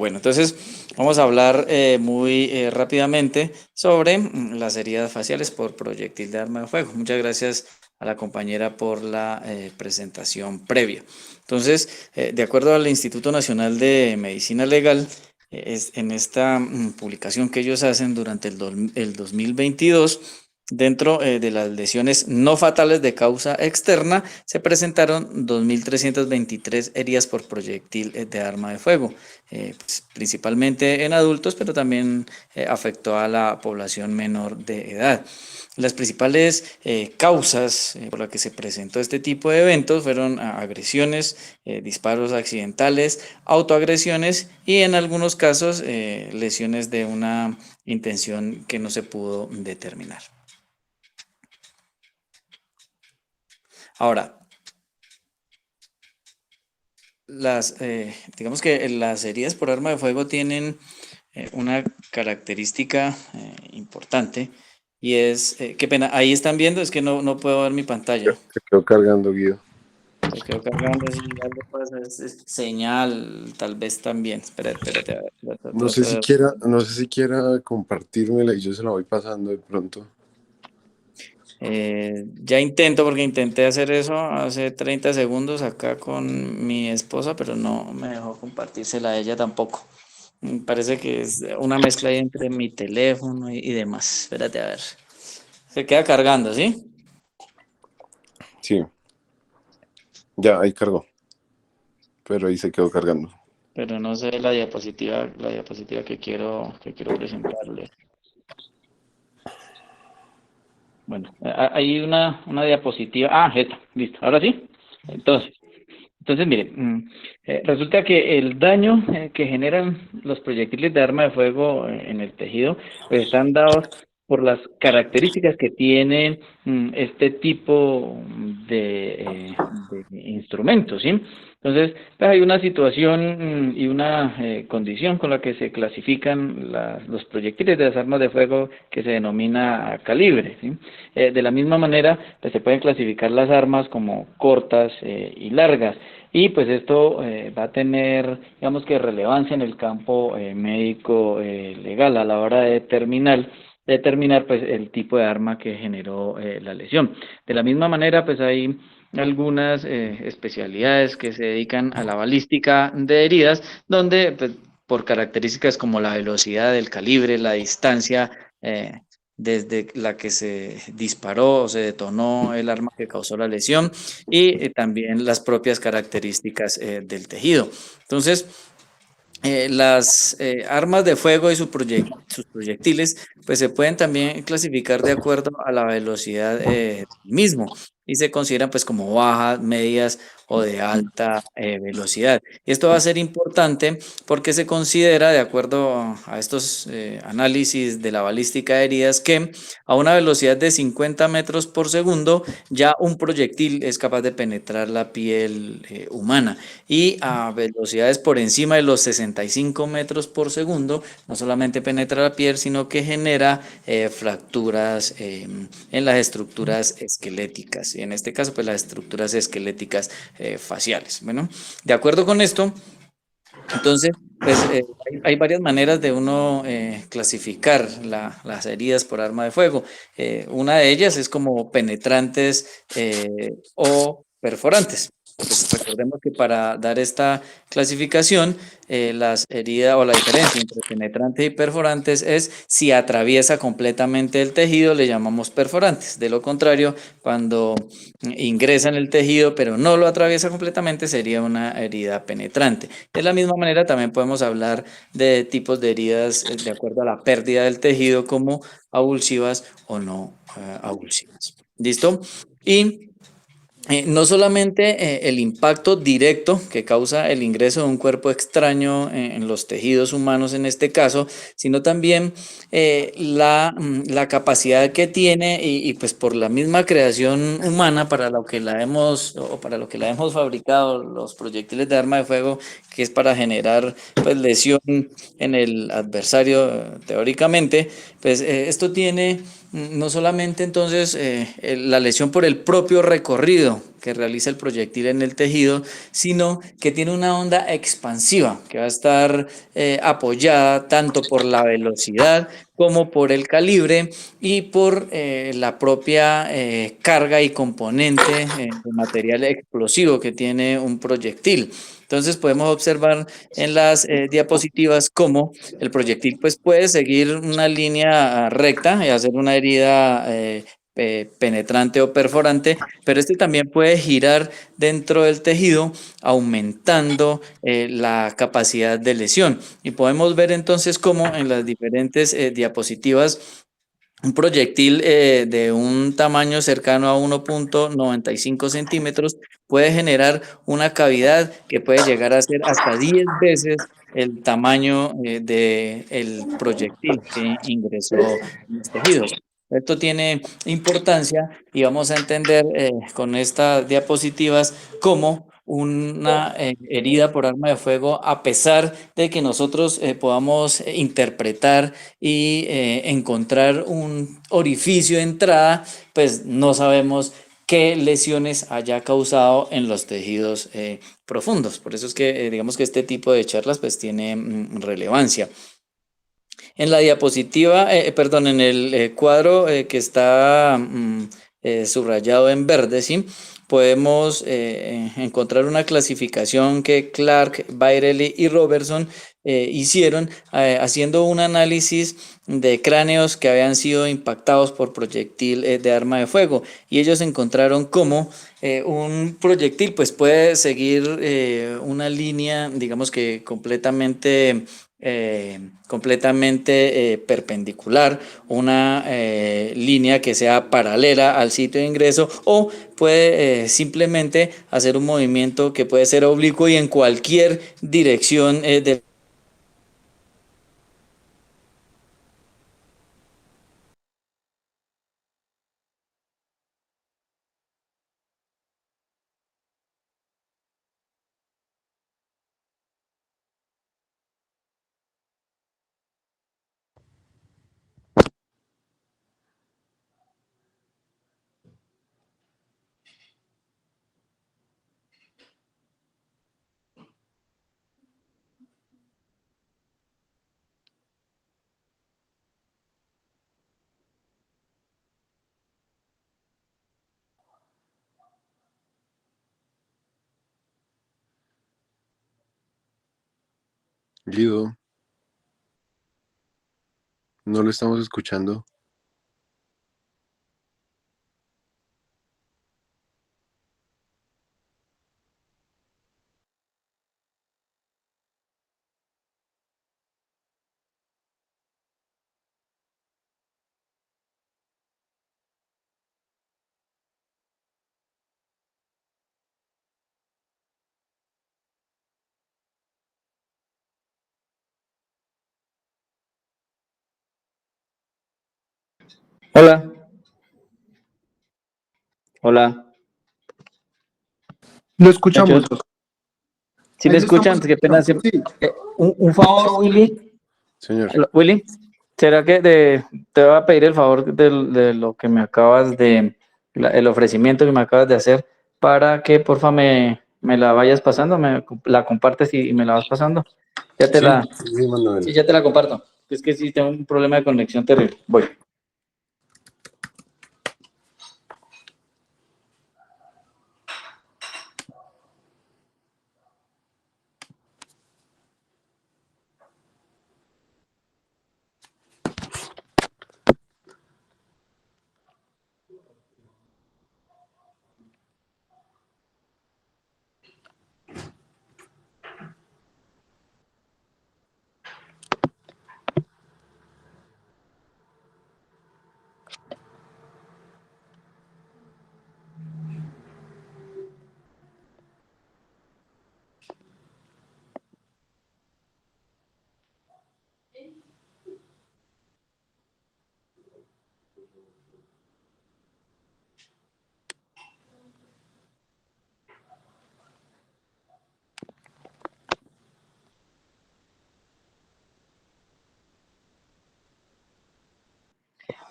Bueno, entonces vamos a hablar muy rápidamente sobre las heridas faciales por proyectil de arma de fuego. Muchas gracias a la compañera por la presentación previa. Entonces, de acuerdo al Instituto Nacional de Medicina Legal, en esta publicación que ellos hacen durante el 2022, dentro de las lesiones no fatales de causa externa, se presentaron 2.323 heridas por proyectil de arma de fuego, pues, principalmente en adultos, pero también afectó a la población menor de edad. Las principales causas por las que se presentó este tipo de eventos fueron agresiones, disparos accidentales, autoagresiones y en algunos casos lesiones de una intención que no se pudo determinar. Ahora, digamos que las heridas por arma de fuego tienen una característica importante y es, qué pena, ahí están viendo, es que no puedo ver mi pantalla. Se quedó cargando, Guido. Se quedó cargando, si algo pasa, es señal, tal vez también. Espérate, a ver, trato de... No sé si quiera compartírmela y yo se la voy pasando de pronto. Ya intento, porque intenté hacer eso hace 30 segundos acá con mi esposa, pero no me dejó compartírsela a ella tampoco. Parece que es una mezcla ahí entre mi teléfono y demás. Espérate a ver. Se queda cargando, ¿sí? Sí, ya ahí cargó, pero ahí se quedó cargando. Pero no sé la diapositiva que quiero presentarle. Bueno, hay una diapositiva. Ah, esta, listo. Ahora sí. Entonces, mire, resulta que el daño que generan los proyectiles de arma de fuego en el tejido, pues están dados por las características que tiene este tipo de instrumentos, ¿sí? Entonces, pues hay una situación y una condición con la que se clasifican los proyectiles de las armas de fuego que se denomina calibre, ¿sí? De la misma manera, pues se pueden clasificar las armas como cortas y largas. Y pues esto va a tener, digamos que relevancia en el campo médico legal a la hora de determinar pues el tipo de arma que generó la lesión. De la misma manera, pues hay algunas especialidades que se dedican a la balística de heridas, donde pues, por características como la velocidad del calibre, la distancia desde la que se disparó o se detonó el arma que causó la lesión y también las propias características del tejido. Entonces, las armas de fuego y sus proyectiles, pues se pueden también clasificar de acuerdo a la velocidad mismo y se consideran pues como bajas, medias o de alta velocidad. Y esto va a ser importante porque se considera, de acuerdo a estos análisis de la balística de heridas, que a una velocidad de 50 metros por segundo ya un proyectil es capaz de penetrar la piel humana y a velocidades por encima de los 65 metros por segundo, no solamente penetra la piel, sino que genera fracturas en las estructuras esqueléticas, y en este caso, pues las estructuras esqueléticas faciales. Bueno, de acuerdo con esto, entonces, pues hay varias maneras de uno clasificar las heridas por arma de fuego. Una de ellas es como penetrantes o perforantes. Pues recordemos que para dar esta clasificación, las heridas o la diferencia entre penetrantes y perforantes es si atraviesa completamente el tejido, le llamamos perforantes. De lo contrario, cuando ingresa en el tejido pero no lo atraviesa completamente, sería una herida penetrante. De la misma manera, también podemos hablar de tipos de heridas de acuerdo a la pérdida del tejido, como avulsivas o no avulsivas. ¿Listo? Y no solamente el impacto directo que causa el ingreso de un cuerpo extraño en los tejidos humanos en este caso, sino también la capacidad que tiene y pues por la misma creación humana para lo que la hemos o para lo que la hemos fabricado los proyectiles de arma de fuego, que es para generar pues lesión en el adversario teóricamente, pues esto tiene no solamente entonces la lesión por el propio recorrido que realiza el proyectil en el tejido, sino que tiene una onda expansiva que va a estar apoyada tanto por la velocidad como por el calibre y por la propia carga y componente de material explosivo que tiene un proyectil. Entonces podemos observar en las diapositivas cómo el proyectil pues puede seguir una línea recta y hacer una herida penetrante o perforante, pero este también puede girar dentro del tejido, aumentando la capacidad de lesión. Y podemos ver entonces cómo en las diferentes diapositivas un proyectil de un tamaño cercano a 1,95 centímetros puede generar una cavidad que puede llegar a ser hasta 10 veces el tamaño del proyectil que ingresó en los tejidos. Esto tiene importancia y vamos a entender con estas diapositivas cómo una herida por arma de fuego, a pesar de que nosotros podamos interpretar y encontrar un orificio de entrada, pues no sabemos qué lesiones haya causado en los tejidos profundos. Por eso es que digamos que este tipo de charlas pues tiene relevancia. En la diapositiva, perdón, en el cuadro que está subrayado en verde, ¿sí? Podemos encontrar una clasificación que Clark, Bairelli y Robertson hicieron haciendo un análisis de cráneos que habían sido impactados por proyectil de arma de fuego, y ellos encontraron cómo un proyectil pues puede seguir una línea, digamos que completamente perpendicular, una línea que sea paralela al sitio de ingreso, o puede simplemente hacer un movimiento que puede ser oblicuo y en cualquier dirección de Guido, no lo estamos escuchando. Hola, hola, Lo escuchamos. muchachos. ¿Sí Ahí me lo estamos escuchan? Qué pena. escuchando. Sí. Un favor, Willy. Señor, Willy, ¿será que te voy a pedir el favor de lo que me acabas el ofrecimiento que me acabas de hacer para que porfa me la vayas pasando, me la compartes y me la vas pasando? Ya te sí, la, sí, sí, Manuel. ya te la comparto. Es que sí tengo un problema de conexión terrible. Voy.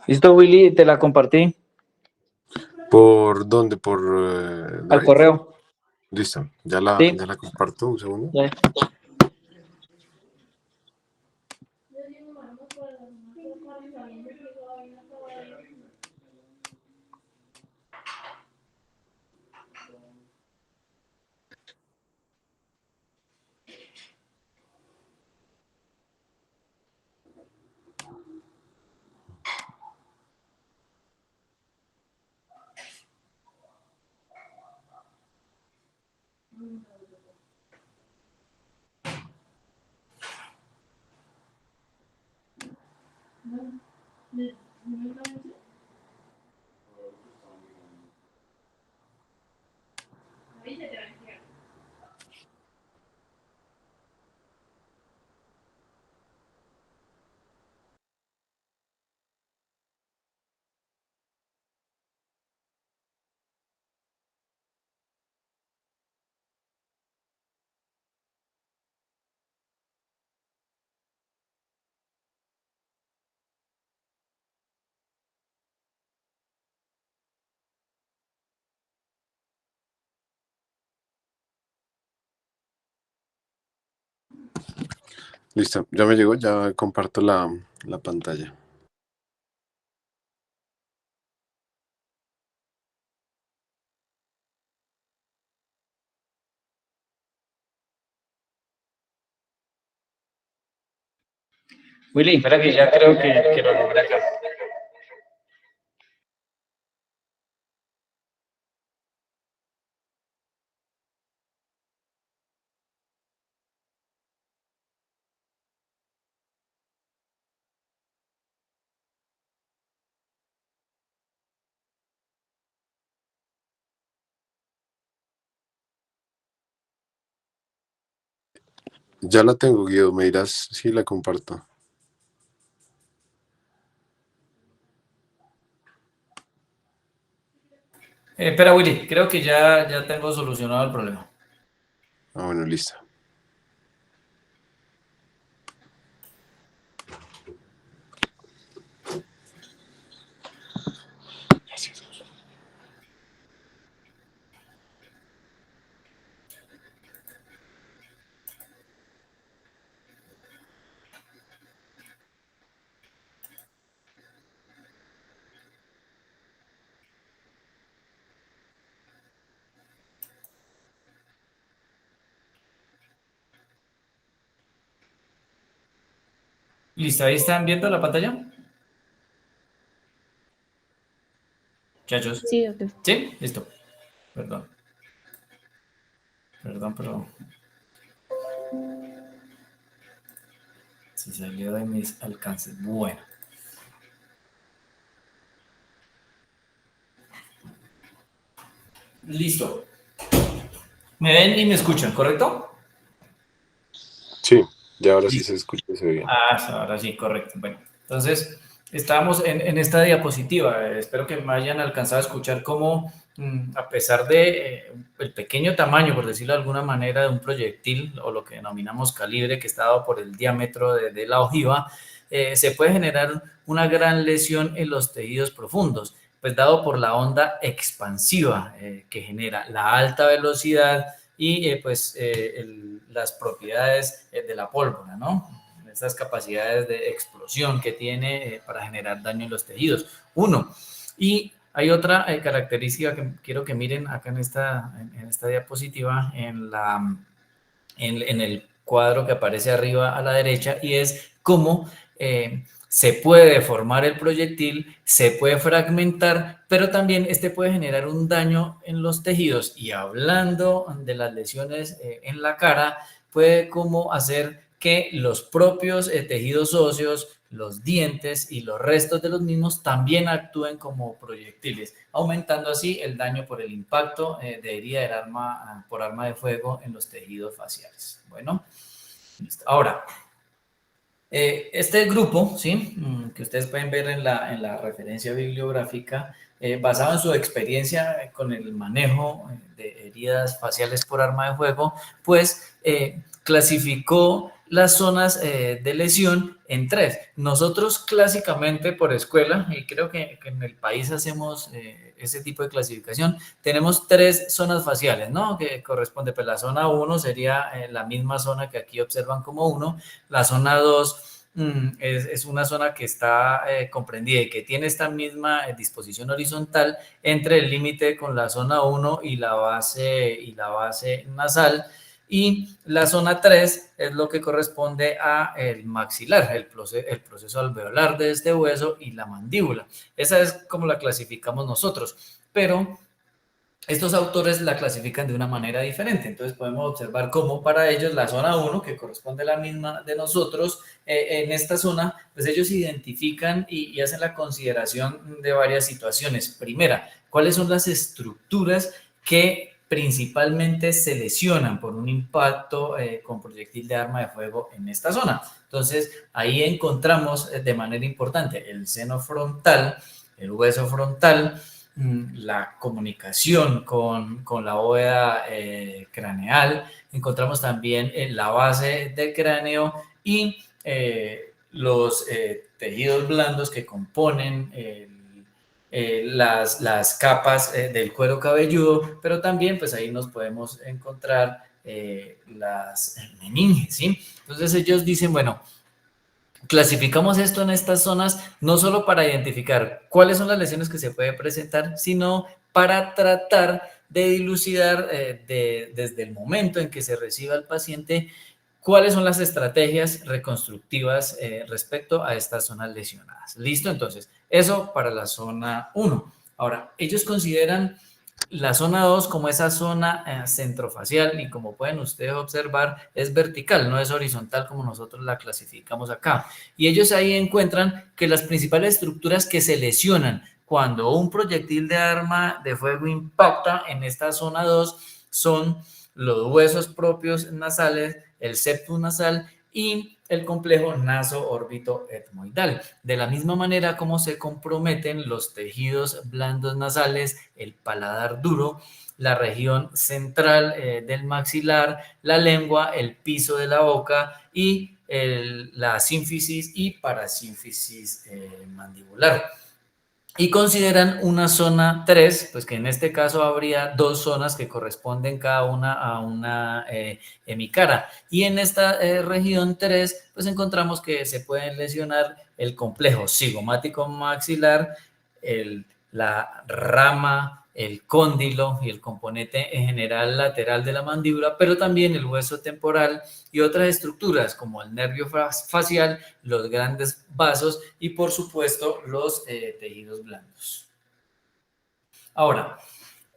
Listo, Willy, te la compartí ¿Por dónde? ¿Por al Drive? correo. Listo, Sí. ya la comparto, un segundo. Ya. Listo, ya me llegó, ya comparto la pantalla. Willy, espera que ya creo que lo logré acá. Ya la tengo, Guido, me dirás si la comparto. Espera, Willy, creo que ya tengo solucionado el problema. Ah, bueno, listo. Listo, ahí están viendo la pantalla. Muchachos. Sí, ok. ¿Sí? Listo. Perdón. Perdón. Se salió de mis alcances. Bueno. Listo. ¿Me ven y me escuchan, correcto? Sí, ya ahora sí Listo. se escucha y se ve bien. Ahora sí, correcto. Bueno, entonces estamos en esta diapositiva. Espero que me hayan alcanzado a escuchar cómo, a pesar de el pequeño tamaño, por decirlo de alguna manera, de un proyectil o lo que denominamos calibre, que está dado por el diámetro de la ojiva, se puede generar una gran lesión en los tejidos profundos, pues dado por la onda expansiva que genera la alta velocidad y las propiedades de la pólvora, ¿no? Estas capacidades de explosión que tiene para generar daño en los tejidos. Uno. Y hay otra característica que quiero que miren acá en esta diapositiva, en el cuadro que aparece arriba a la derecha, y es cómo se puede deformar el proyectil, se puede fragmentar, pero también este puede generar un daño en los tejidos. Y hablando de las lesiones en la cara, puede como hacer que los propios tejidos óseos, los dientes y los restos de los mismos también actúen como proyectiles, aumentando así el daño por el impacto de herida del arma, por arma de fuego en los tejidos faciales. Bueno, listo. Ahora, este grupo, ¿sí? Que ustedes pueden ver en la referencia bibliográfica, basado en su experiencia con el manejo de heridas faciales por arma de fuego, pues clasificó las zonas de lesión en tres. Nosotros clásicamente por escuela, y creo que en el país hacemos ese tipo de clasificación, tenemos tres zonas faciales, ¿no? Que corresponde, pues la zona 1 sería la misma zona que aquí observan como 1, la zona 2 es una zona que está comprendida y que tiene esta misma disposición horizontal entre el límite con la zona 1 y la base nasal. Y la zona 3 es lo que corresponde a el maxilar, el proceso alveolar de este hueso y la mandíbula. Esa es como la clasificamos nosotros, pero estos autores la clasifican de una manera diferente. Entonces podemos observar cómo para ellos la zona 1, que corresponde a la misma de nosotros, en esta zona, pues ellos identifican y hacen la consideración de varias situaciones. Primera, ¿cuáles son las estructuras que principalmente se lesionan por un impacto con proyectil de arma de fuego en esta zona? Entonces ahí encontramos de manera importante el seno frontal, el hueso frontal, la comunicación con la bóveda craneal, encontramos también la base del cráneo y los tejidos blandos que componen las capas del cuero cabelludo, pero también pues ahí nos podemos encontrar las meninges, ¿sí? Entonces ellos dicen, bueno, clasificamos esto en estas zonas no solo para identificar cuáles son las lesiones que se puede presentar, sino para tratar de dilucidar desde el momento en que se reciba al paciente cuáles son las estrategias reconstructivas respecto a estas zonas lesionadas. ¿Listo? Entonces, eso para la zona 1. Ahora, ellos consideran la zona 2 como esa zona centrofacial y como pueden ustedes observar es vertical, no es horizontal como nosotros la clasificamos acá. Y ellos ahí encuentran que las principales estructuras que se lesionan cuando un proyectil de arma de fuego impacta en esta zona 2 son los huesos propios nasales, el septum nasal y el complejo naso-órbito-etmoidal. De la misma manera como se comprometen los tejidos blandos nasales, el paladar duro, la región central del maxilar, la lengua, el piso de la boca y la sínfisis y parasínfisis mandibular. Y consideran una zona 3, pues que en este caso habría dos zonas que corresponden cada una a una hemicara. Y en esta región 3, pues encontramos que se pueden lesionar el complejo cigomático maxilar, la rama, el cóndilo y el componente en general lateral de la mandíbula, pero también el hueso temporal y otras estructuras como el nervio facial, los grandes vasos y por supuesto los tejidos blandos. Ahora,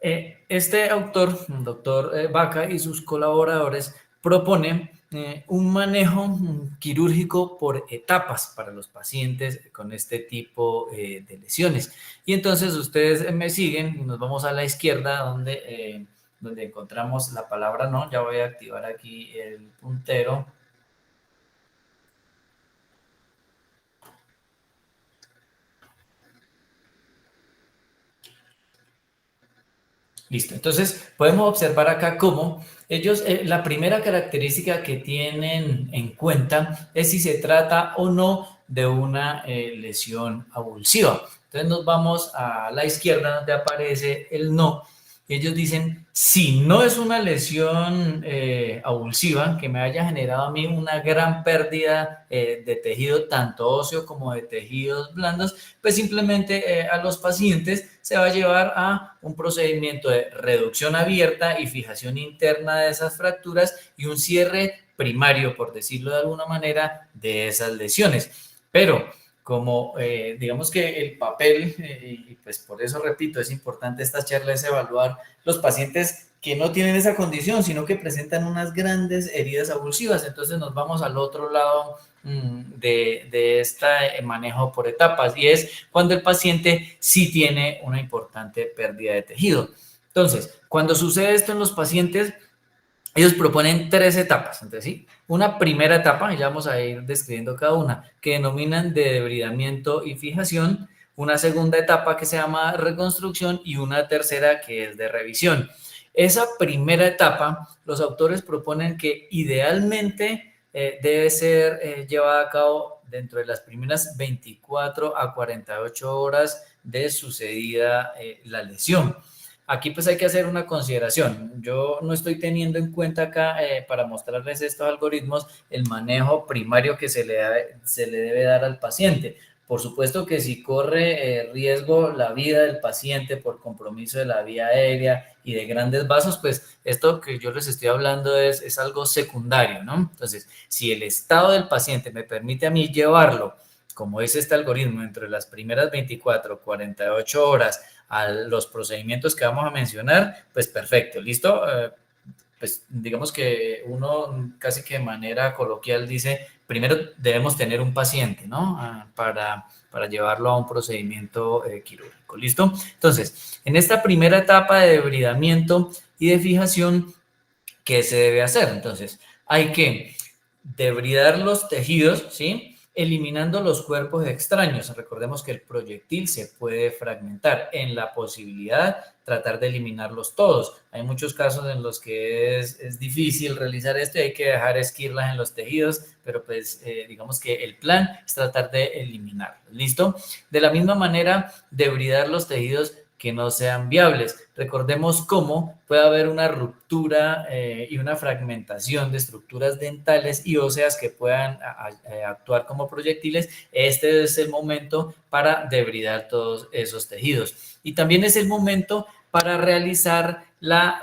este autor, el doctor Baca y sus colaboradores proponen un manejo quirúrgico por etapas para los pacientes con este tipo de lesiones. Y entonces ustedes me siguen y nos vamos a la izquierda donde encontramos la palabra no. Ya voy a activar aquí el puntero. Listo, entonces podemos observar acá cómo ellos, la primera característica que tienen en cuenta es si se trata o no de una lesión avulsiva. Entonces nos vamos a la izquierda donde aparece el no. Y ellos dicen, si no es una lesión avulsiva que me haya generado a mí una gran pérdida de tejido, tanto óseo como de tejidos blandos, pues simplemente a los pacientes se va a llevar a un procedimiento de reducción abierta y fijación interna de esas fracturas y un cierre primario, por decirlo de alguna manera, de esas lesiones. Pero como digamos que el papel, y pues por eso repito, es importante esta charla, es evaluar los pacientes que no tienen esa condición, sino que presentan unas grandes heridas avulsivas. Entonces nos vamos al otro lado de este manejo por etapas y es cuando el paciente sí tiene una importante pérdida de tejido. Entonces, cuando sucede esto en los pacientes, ellos proponen tres etapas, entonces, ¿sí? Una primera etapa, y ya vamos a ir describiendo cada una, que denominan de debridamiento y fijación, una segunda etapa que se llama reconstrucción y una tercera que es de revisión. Esa primera etapa, los autores proponen que idealmente debe ser llevada a cabo dentro de las primeras 24 a 48 horas de sucedida la lesión. Aquí pues hay que hacer una consideración. Yo no estoy teniendo en cuenta acá para mostrarles estos algoritmos el manejo primario que se le debe dar al paciente. Por supuesto que si corre riesgo la vida del paciente por compromiso de la vía aérea y de grandes vasos, pues esto que yo les estoy hablando es algo secundario, ¿no? Entonces, si el estado del paciente me permite a mí llevarlo, como es este algoritmo, entre las primeras 24, 48 horas a los procedimientos que vamos a mencionar, pues perfecto, ¿listo? Pues digamos que uno casi que de manera coloquial dice, primero debemos tener un paciente, ¿no? Para llevarlo a un procedimiento quirúrgico, ¿listo? Entonces, en esta primera etapa de debridamiento y de fijación, ¿qué se debe hacer? Entonces, hay que debridar los tejidos, ¿sí? Eliminando los cuerpos extraños. Recordemos que el proyectil se puede fragmentar. En la posibilidad, tratar de eliminarlos todos. Hay muchos casos en los que es difícil realizar esto y hay que dejar esquirlas en los tejidos, pero pues digamos que el plan es tratar de eliminarlos. ¿Listo? De la misma manera, debridar los tejidos que no sean viables. Recordemos cómo puede haber una ruptura y una fragmentación de estructuras dentales y óseas que puedan actuar como proyectiles. Este es el momento para debridar todos esos tejidos. Y también es el momento para realizar la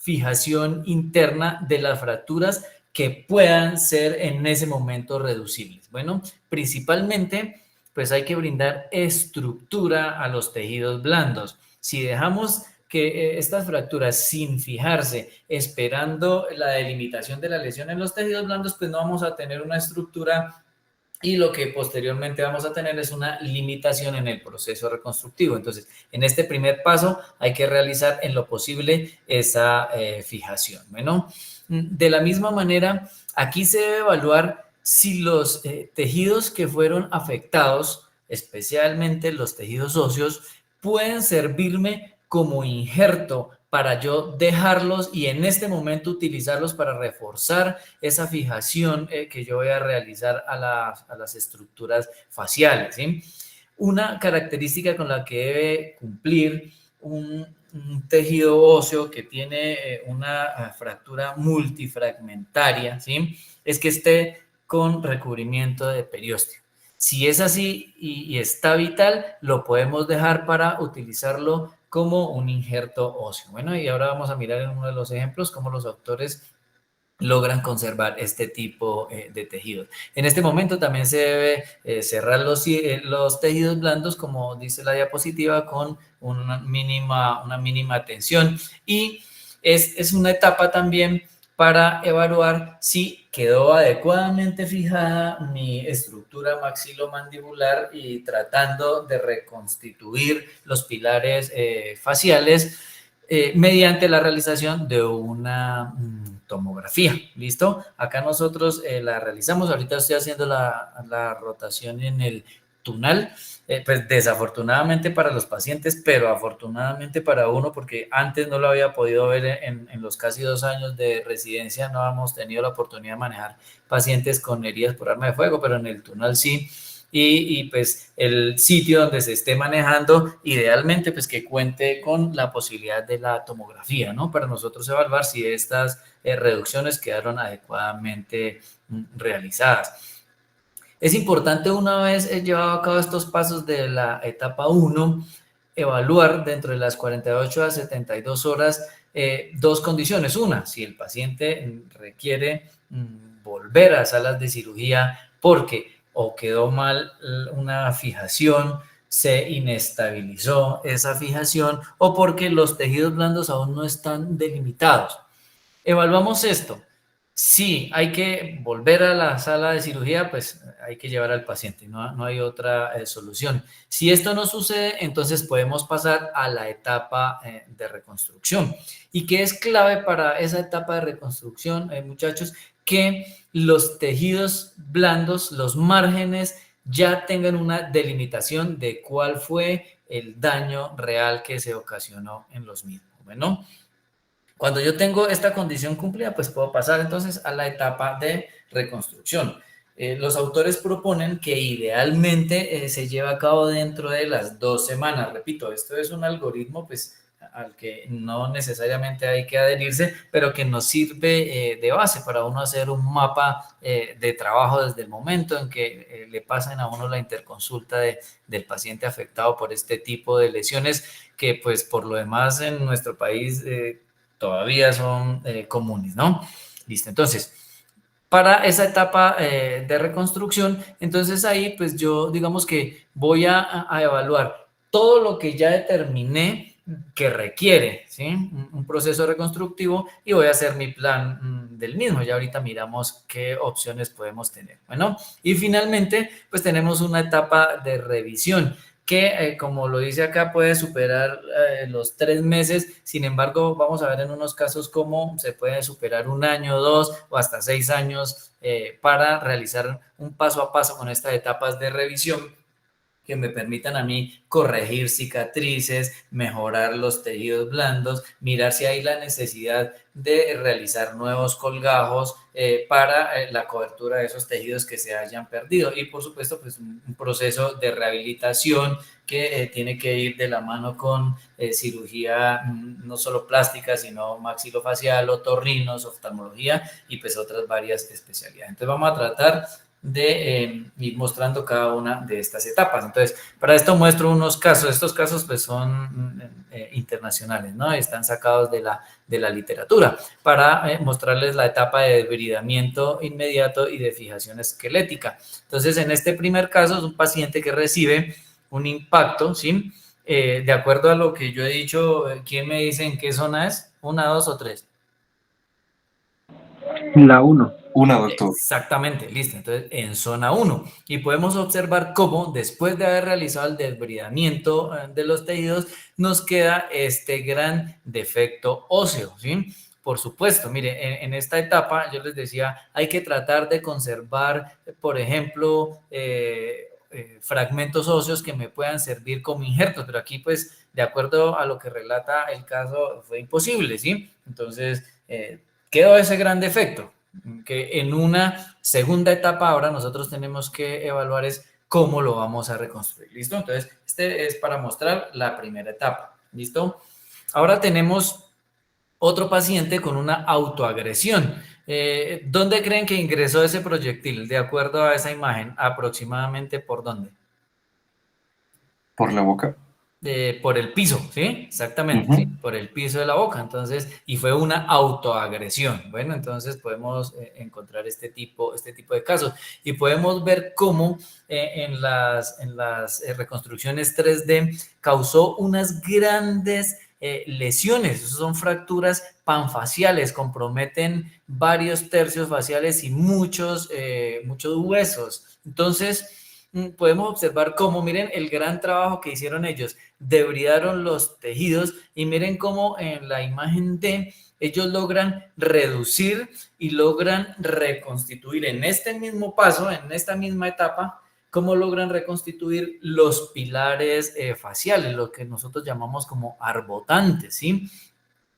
fijación interna de las fracturas que puedan ser en ese momento reducibles. Bueno, principalmente pues hay que brindar estructura a los tejidos blandos. Si dejamos que estas fracturas sin fijarse, esperando la delimitación de la lesión en los tejidos blandos, pues no vamos a tener una estructura y lo que posteriormente vamos a tener es una limitación en el proceso reconstructivo. Entonces, en este primer paso hay que realizar en lo posible esa fijación. Bueno, de la misma manera, aquí se debe evaluar si los tejidos que fueron afectados, especialmente los tejidos óseos, pueden servirme como injerto para yo dejarlos y en este momento utilizarlos para reforzar esa fijación que yo voy a realizar a las estructuras faciales, ¿sí? Una característica con la que debe cumplir un tejido óseo que tiene una fractura multifragmentaria, ¿sí? Es que esté con recubrimiento de periósteo. Si es así y está vital, lo podemos dejar para utilizarlo como un injerto óseo. Bueno, y ahora vamos a mirar en uno de los ejemplos cómo los autores logran conservar este tipo de tejidos. En este momento también se debe cerrar los tejidos blandos, como dice la diapositiva, con una mínima tensión y es una etapa también para evaluar si quedó adecuadamente fijada mi estructura maxilomandibular y tratando de reconstituir los pilares faciales mediante la realización de una tomografía. ¿Listo? Acá nosotros la realizamos. Ahorita estoy haciendo la rotación en el tunal. Pues desafortunadamente para los pacientes, pero afortunadamente para uno, porque antes no lo había podido ver en los casi 2 años de residencia, no hemos tenido la oportunidad de manejar pacientes con heridas por arma de fuego, pero en el tunal sí. Y pues el sitio donde se esté manejando, idealmente pues que cuente con la posibilidad de la tomografía, ¿no? Para nosotros evaluar si estas reducciones quedaron adecuadamente realizadas. Es importante, una vez llevado a cabo estos pasos de la etapa 1, evaluar dentro de las 48 a 72 horas 2 condiciones. Una, si el paciente requiere volver a salas de cirugía porque o quedó mal una fijación, se inestabilizó esa fijación o porque los tejidos blandos aún no están delimitados. Evaluamos esto. Si hay que volver a la sala de cirugía, pues hay que llevar al paciente, no hay otra solución. Si esto no sucede, entonces podemos pasar a la etapa de reconstrucción. ¿Y qué es clave para esa etapa de reconstrucción, muchachos? Que los tejidos blandos, los márgenes, ya tengan una delimitación de cuál fue el daño real que se ocasionó en los mismos. Bueno, cuando yo tengo esta condición cumplida, pues puedo pasar entonces a la etapa de reconstrucción. Los autores proponen que idealmente se lleve a cabo dentro de las 2 semanas. Repito, esto es un algoritmo pues, al que no necesariamente hay que adherirse, pero que nos sirve de base para uno hacer un mapa de trabajo desde el momento en que le pasen a uno la interconsulta del paciente afectado por este tipo de lesiones que pues por lo demás en nuestro país todavía son comunes, ¿no? Listo, entonces para esa etapa de reconstrucción, entonces ahí pues yo digamos que voy a evaluar todo lo que ya determiné que requiere, ¿sí? Un proceso reconstructivo y voy a hacer mi plan del mismo. Ya ahorita miramos qué opciones podemos tener. Bueno, y finalmente pues tenemos una etapa de revisión que, como lo dice acá, puede superar los 3 meses. Sin embargo, vamos a ver en unos casos cómo se puede superar 1 año, 2 o hasta 6 años para realizar un paso a paso con estas etapas de revisión que me permitan a mí corregir cicatrices, mejorar los tejidos blandos, mirar si hay la necesidad de realizar nuevos colgajos para la cobertura de esos tejidos que se hayan perdido. Y por supuesto, pues un proceso de rehabilitación que tiene que ir de la mano con cirugía no solo plástica, sino maxilofacial, otorrinos, oftalmología y pues otras varias especialidades. Entonces vamos a tratar de ir mostrando cada una de estas etapas. Entonces, para esto muestro unos casos. Estos casos pues son internacionales, ¿no? Están sacados de la literatura para mostrarles la etapa de debridamiento inmediato y de fijación esquelética. Entonces, en este primer caso es un paciente que recibe un impacto, ¿sí? De acuerdo a lo que yo he dicho, ¿quién me dice en qué zona es? ¿1, 2 o 3? La 1. Una, doctor. Exactamente, listo. Entonces, en zona 1. Y podemos observar cómo después de haber realizado el desbridamiento de los tejidos, nos queda este gran defecto óseo, ¿sí? Por supuesto, mire, en esta etapa yo les decía, hay que tratar de conservar, por ejemplo, fragmentos óseos que me puedan servir como injertos, pero aquí pues de acuerdo a lo que relata el caso fue imposible, ¿sí? Entonces quedó ese gran defecto que en una segunda etapa ahora nosotros tenemos que evaluar es cómo lo vamos a reconstruir, ¿listo? Entonces este es para mostrar la primera etapa, ¿listo? Ahora tenemos otro paciente con una autoagresión. ¿Dónde creen que ingresó ese proyectil? De acuerdo a esa imagen, aproximadamente ¿por dónde? Por la boca. Por el piso, ¿sí? Exactamente, ¿sí? Por el piso de la boca. Entonces, y fue una autoagresión. Bueno, entonces podemos encontrar este tipo de casos y podemos ver cómo en las reconstrucciones 3D causó unas grandes lesiones. Esas son fracturas panfaciales, comprometen varios tercios faciales y muchos huesos. Entonces, podemos observar cómo, miren el gran trabajo que hicieron ellos, debridaron los tejidos y miren cómo en la imagen D ellos logran reducir y logran reconstituir en este mismo paso, en esta misma etapa, cómo logran reconstituir los pilares faciales, lo que nosotros llamamos como arbotantes, ¿sí?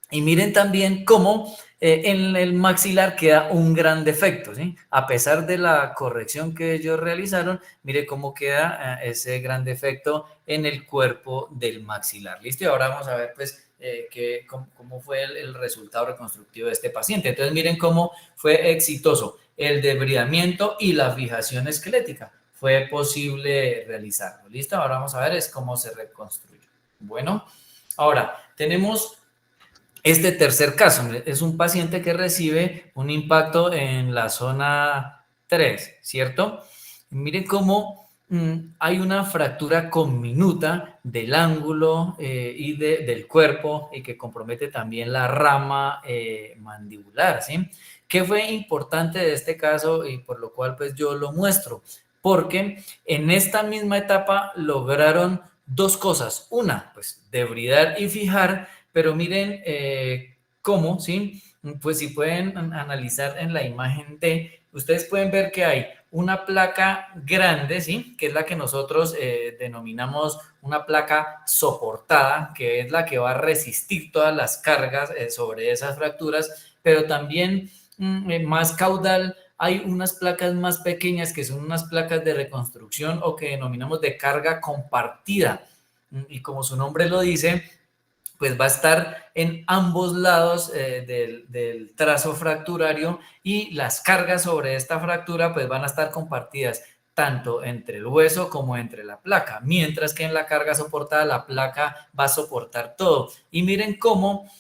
Y miren también cómo en el maxilar queda un gran defecto, ¿sí? A pesar de la corrección que ellos realizaron, mire cómo queda ese gran defecto en el cuerpo del maxilar. ¿Listo? Y ahora vamos a ver, pues, cómo fue el resultado reconstructivo de este paciente. Entonces, miren cómo fue exitoso el debridamiento y la fijación esquelética. Fue posible realizarlo. ¿Listo? Ahora vamos a ver es cómo se reconstruye. Bueno, ahora tenemos este tercer caso. Es un paciente que recibe un impacto en la zona 3, ¿cierto? Miren cómo hay una fractura conminuta del ángulo y del cuerpo y que compromete también la rama mandibular, ¿sí? ¿Qué fue importante de este caso y por lo cual pues yo lo muestro? Porque en esta misma etapa lograron dos cosas. Una, pues debridar y fijar, pero miren cómo, ¿sí? Pues si pueden analizar en la imagen D, ustedes pueden ver que hay una placa grande, ¿sí? Que es la que nosotros denominamos una placa soportada, que es la que va a resistir todas las cargas sobre esas fracturas, pero también más caudal hay unas placas más pequeñas que son unas placas de reconstrucción o que denominamos de carga compartida. Y como su nombre lo dice, pues va a estar en ambos lados del trazo fracturario y las cargas sobre esta fractura pues van a estar compartidas tanto entre el hueso como entre la placa, mientras que en la carga soportada la placa va a soportar todo. Y miren cómo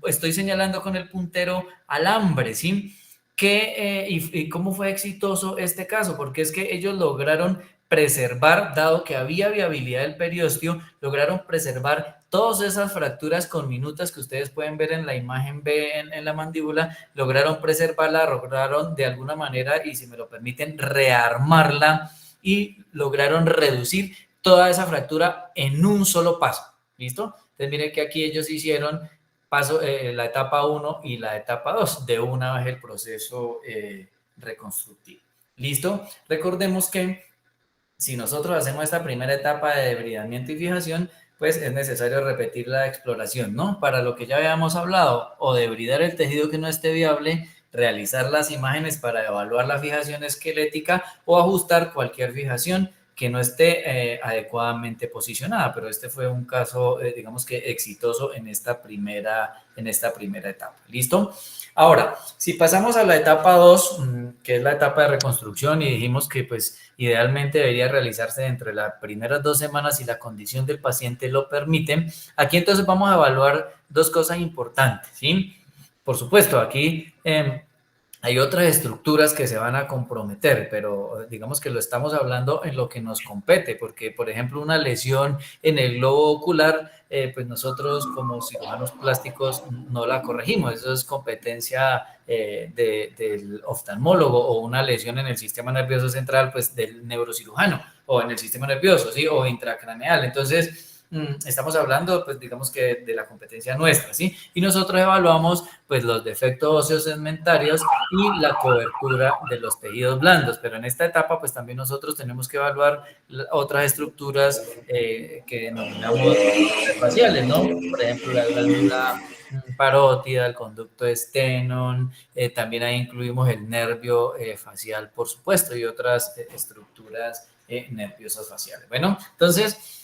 estoy señalando con el puntero alambre, ¿sí? Y cómo fue exitoso este caso, porque es que ellos lograron preservar, dado que había viabilidad del periósteo, lograron preservar todas esas fracturas conminutas que ustedes pueden ver en la imagen B en la mandíbula, lograron preservarla, lograron de alguna manera, y si me lo permiten, rearmarla y lograron reducir toda esa fractura en un solo paso. ¿Listo? Entonces miren que aquí ellos hicieron la etapa 1 y la etapa 2 de una vez el proceso reconstructivo. ¿Listo? Recordemos que si nosotros hacemos esta primera etapa de debridamiento y fijación, pues es necesario repetir la exploración, ¿no? Para lo que ya habíamos hablado, o debridar el tejido que no esté viable, realizar las imágenes para evaluar la fijación esquelética o ajustar cualquier fijación que no esté adecuadamente posicionada, pero este fue un caso, digamos que exitoso en esta primera etapa. ¿Listo? Ahora, si pasamos a la etapa 2, que es la etapa de reconstrucción, y dijimos que pues idealmente debería realizarse entre las primeras 2 semanas si la condición del paciente lo permite, aquí entonces vamos a evaluar dos cosas importantes, ¿sí? Por supuesto, aquí hay otras estructuras que se van a comprometer, pero digamos que lo estamos hablando en lo que nos compete, porque por ejemplo una lesión en el globo ocular, pues nosotros como cirujanos plásticos no la corregimos, eso es competencia del oftalmólogo, o una lesión en el sistema nervioso central, pues del neurocirujano, o en el sistema nervioso, ¿sí? O intracraneal. Entonces estamos hablando, pues digamos que de la competencia nuestra, ¿sí? Y nosotros evaluamos pues los defectos óseos segmentarios y la cobertura de los tejidos blandos, pero en esta etapa pues también nosotros tenemos que evaluar otras estructuras que denominamos faciales, ¿no? Por ejemplo, la glándula parótida, el conducto esternón, también ahí incluimos el nervio facial, por supuesto, y otras estructuras nerviosas faciales. Bueno, entonces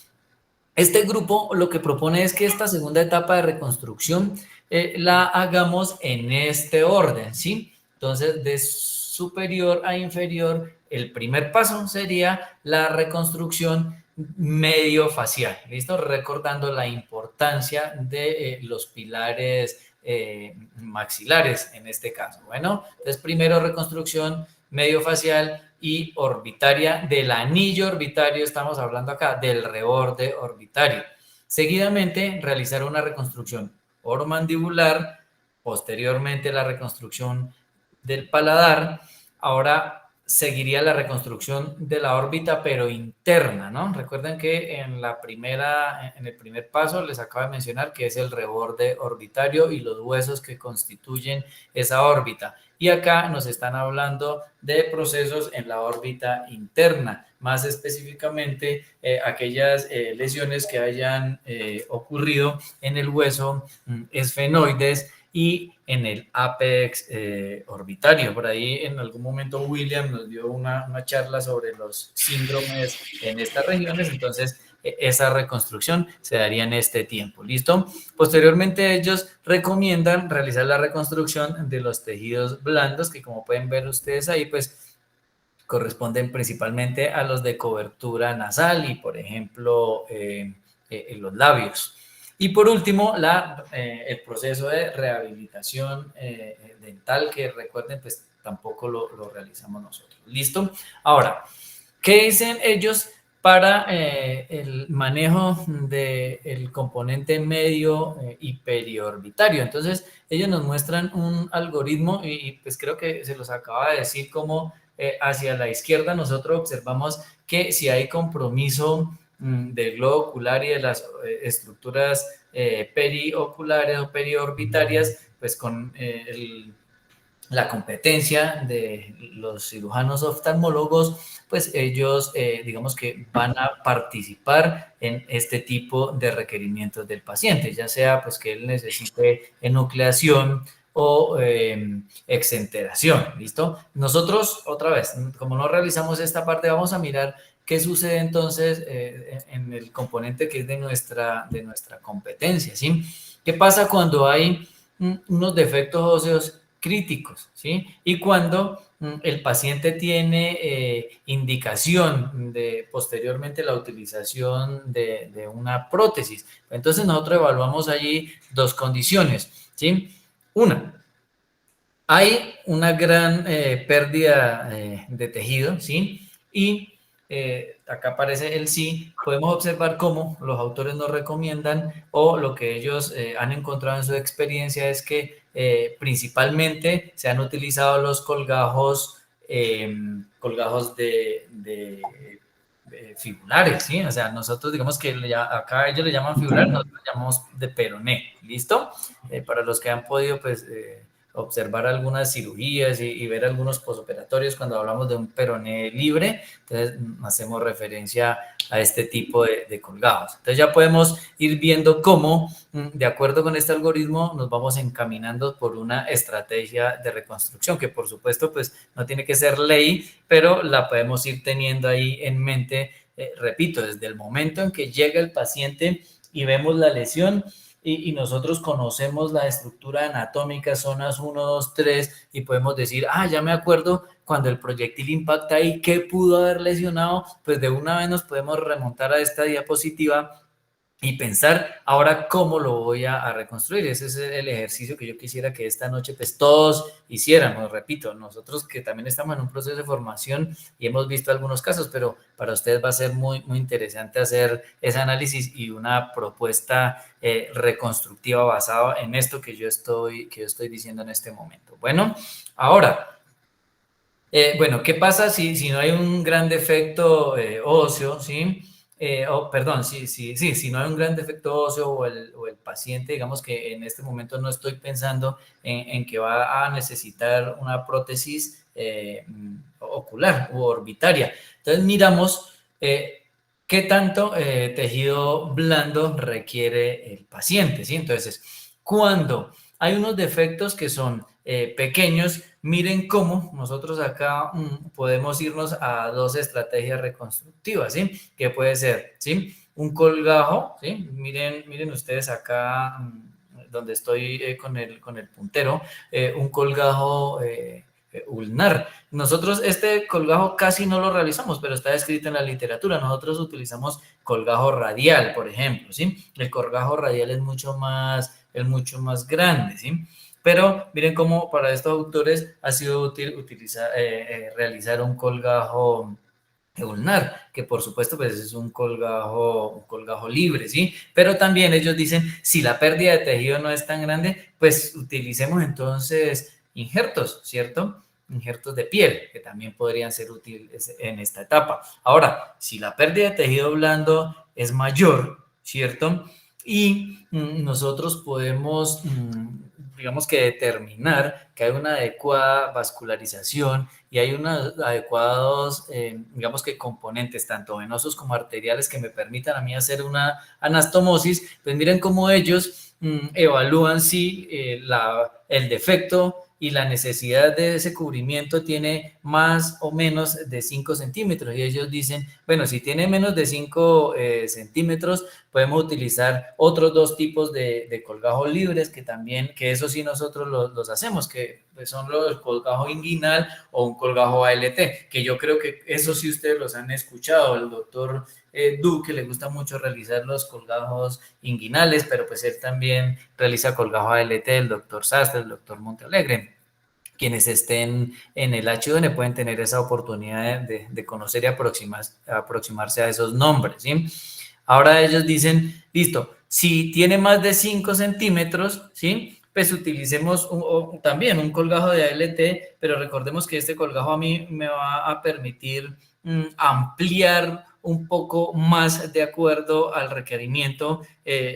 este grupo lo que propone es que esta segunda etapa de reconstrucción la hagamos en este orden, ¿sí? Entonces, de superior a inferior, el primer paso sería la reconstrucción medio facial, ¿listo? Recordando la importancia de los pilares maxilares en este caso. Bueno, entonces primero reconstrucción medio facial y orbitaria del anillo orbitario, estamos hablando acá del reborde orbitario. Seguidamente, realizar una reconstrucción oromandibular, posteriormente la reconstrucción del paladar. Ahora seguiría la reconstrucción de la órbita, pero interna, ¿no? Recuerden que en el primer paso les acabo de mencionar que es el reborde orbitario y los huesos que constituyen esa órbita. Y acá nos están hablando de procesos en la órbita interna, más específicamente aquellas lesiones que hayan ocurrido en el hueso esfenoides y en el apex orbitario. Por ahí en algún momento William nos dio una charla sobre los síndromes en estas regiones, entonces esa reconstrucción se daría en este tiempo, ¿listo? Posteriormente ellos recomiendan realizar la reconstrucción de los tejidos blandos, que como pueden ver ustedes ahí, pues corresponden principalmente a los de cobertura nasal y, por ejemplo, en los labios. Y por último, el proceso de rehabilitación dental, que recuerden, pues tampoco lo realizamos nosotros. ¿Listo? Ahora, ¿qué dicen ellos para el manejo del componente medio y periorbitario? Entonces, ellos nos muestran un algoritmo y pues creo que se los acaba de decir como hacia la izquierda nosotros observamos que si hay compromiso del globo ocular y de las estructuras perioculares o periorbitarias, pues con la competencia de los cirujanos oftalmólogos, pues ellos digamos que van a participar en este tipo de requerimientos del paciente, ya sea pues que él necesite enucleación o exenteración, ¿listo? Nosotros, otra vez, como no realizamos esta parte, vamos a mirar qué sucede entonces en el componente que es de nuestra competencia, ¿sí? ¿Qué pasa cuando hay unos defectos óseos críticos, ¿sí? Y cuando el paciente tiene indicación de posteriormente la utilización de una prótesis. Entonces nosotros evaluamos allí dos condiciones, ¿sí? Una, hay una gran pérdida de tejido, ¿sí? Y acá aparece el sí, podemos observar cómo los autores nos recomiendan o lo que ellos han encontrado en su experiencia es que principalmente se han utilizado los colgajos, colgajos de fibulares, ¿sí? O sea, nosotros digamos que acá ellos le llaman fibular, nosotros le llamamos de peroné, ¿listo? Para los que han podido, pues observar algunas cirugías y ver algunos posoperatorios cuando hablamos de un peroné libre, entonces hacemos referencia a este tipo de colgados. Entonces ya podemos ir viendo cómo, de acuerdo con este algoritmo, nos vamos encaminando por una estrategia de reconstrucción, que por supuesto pues no tiene que ser ley, pero la podemos ir teniendo ahí en mente, repito, desde el momento en que llega el paciente y vemos la lesión, y nosotros conocemos la estructura anatómica, zonas 1, 2, 3, y podemos decir, ya me acuerdo cuando el proyectil impacta ahí, ¿qué pudo haber lesionado? Pues de una vez nos podemos remontar a esta diapositiva y pensar ahora cómo lo voy a reconstruir. Ese es el ejercicio que yo quisiera que esta noche pues todos hiciéramos. Repito, nosotros que también estamos en un proceso de formación y hemos visto algunos casos, pero para ustedes va a ser muy, muy interesante hacer ese análisis y una propuesta reconstructiva basada en esto que yo estoy diciendo en este momento. Bueno, ahora, bueno, ¿qué pasa si no hay un gran defecto óseo, ¿sí? Si no hay un gran defecto óseo o el paciente, digamos que en este momento no estoy pensando en que va a necesitar una prótesis ocular u orbitaria. Entonces miramos qué tanto tejido blando requiere el paciente, ¿sí? Entonces, cuando hay unos defectos que son pequeños, miren cómo nosotros acá podemos irnos a dos estrategias reconstructivas, ¿sí? Que puede ser, ¿sí? Un colgajo, ¿sí? Miren ustedes acá donde estoy con el puntero, un colgajo ulnar. Nosotros este colgajo casi no lo realizamos, pero está escrito en la literatura. Nosotros utilizamos colgajo radial, por ejemplo, ¿sí? El colgajo radial es mucho más grande, ¿sí? Pero miren cómo para estos autores ha sido útil realizar un colgajo ulnar, que por supuesto pues es un colgajo libre, ¿sí? Pero también ellos dicen, si la pérdida de tejido no es tan grande, pues utilicemos entonces injertos, ¿cierto? Injertos de piel, que también podrían ser útiles en esta etapa. Ahora, si la pérdida de tejido blando es mayor, ¿cierto? Y nosotros podemos, digamos que determinar que hay una adecuada vascularización y hay unos adecuados, digamos que componentes, tanto venosos como arteriales, que me permitan a mí hacer una anastomosis, pues miren cómo ellos evalúan si el defecto y la necesidad de ese cubrimiento tiene más o menos de 5 centímetros. Y ellos dicen, bueno, si tiene menos de 5 centímetros, podemos utilizar otros dos tipos de colgajos libres que eso sí nosotros los hacemos, que son los colgajo inguinal o un colgajo ALT, que yo creo que eso sí ustedes los han escuchado. El doctor Duque le gusta mucho realizar los colgajos inguinales, pero pues él también realiza colgajo ALT, el doctor Sastre, el doctor Montealegre. Quienes estén en el H1N pueden tener esa oportunidad de conocer y aproximarse a esos nombres, ¿sí? Ahora ellos dicen, listo, si tiene más de 5 centímetros, ¿sí? Pues utilicemos también un colgajo de ALT, pero recordemos que este colgajo a mí me va a permitir ampliar un poco más de acuerdo al requerimiento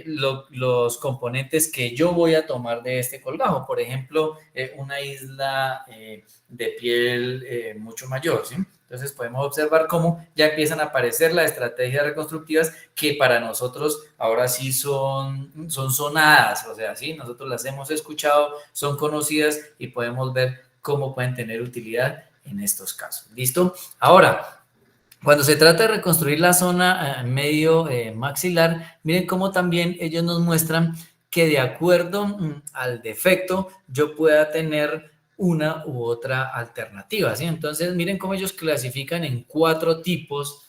los componentes que yo voy a tomar de este colgajo. Por ejemplo, una isla de piel mucho mayor, ¿sí? Entonces podemos observar cómo ya empiezan a aparecer las estrategias reconstructivas que para nosotros ahora sí son sonadas, o sea, sí, nosotros las hemos escuchado, son conocidas y podemos ver cómo pueden tener utilidad en estos casos. ¿Listo? Ahora, cuando se trata de reconstruir la zona medio maxilar, miren cómo también ellos nos muestran que de acuerdo al defecto yo pueda tener una u otra alternativa, ¿sí? Entonces, miren cómo ellos clasifican en 4 tipos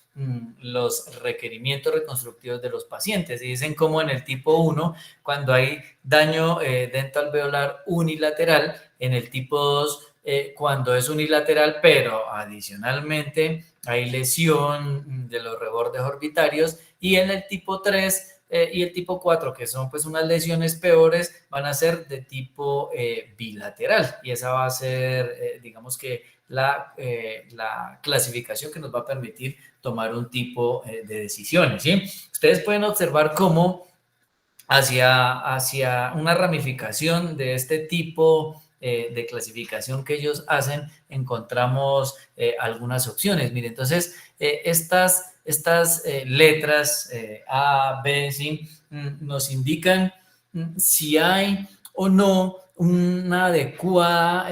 los requerimientos reconstructivos de los pacientes. Y dicen como en el tipo 1, cuando hay daño dentoalveolar unilateral, en el tipo 2, cuando es unilateral, pero adicionalmente hay lesión de los rebordes orbitarios, y en el tipo 3 y el tipo 4, que son pues unas lesiones peores, van a ser de tipo bilateral, y esa va a ser, digamos que la clasificación que nos va a permitir tomar un tipo de decisiones, ¿sí? Ustedes pueden observar cómo hacia una ramificación de este tipo de clasificación que ellos hacen, encontramos algunas opciones. Mire, entonces, estas letras A, B, ¿sí? Nos indican si hay o no una adecuada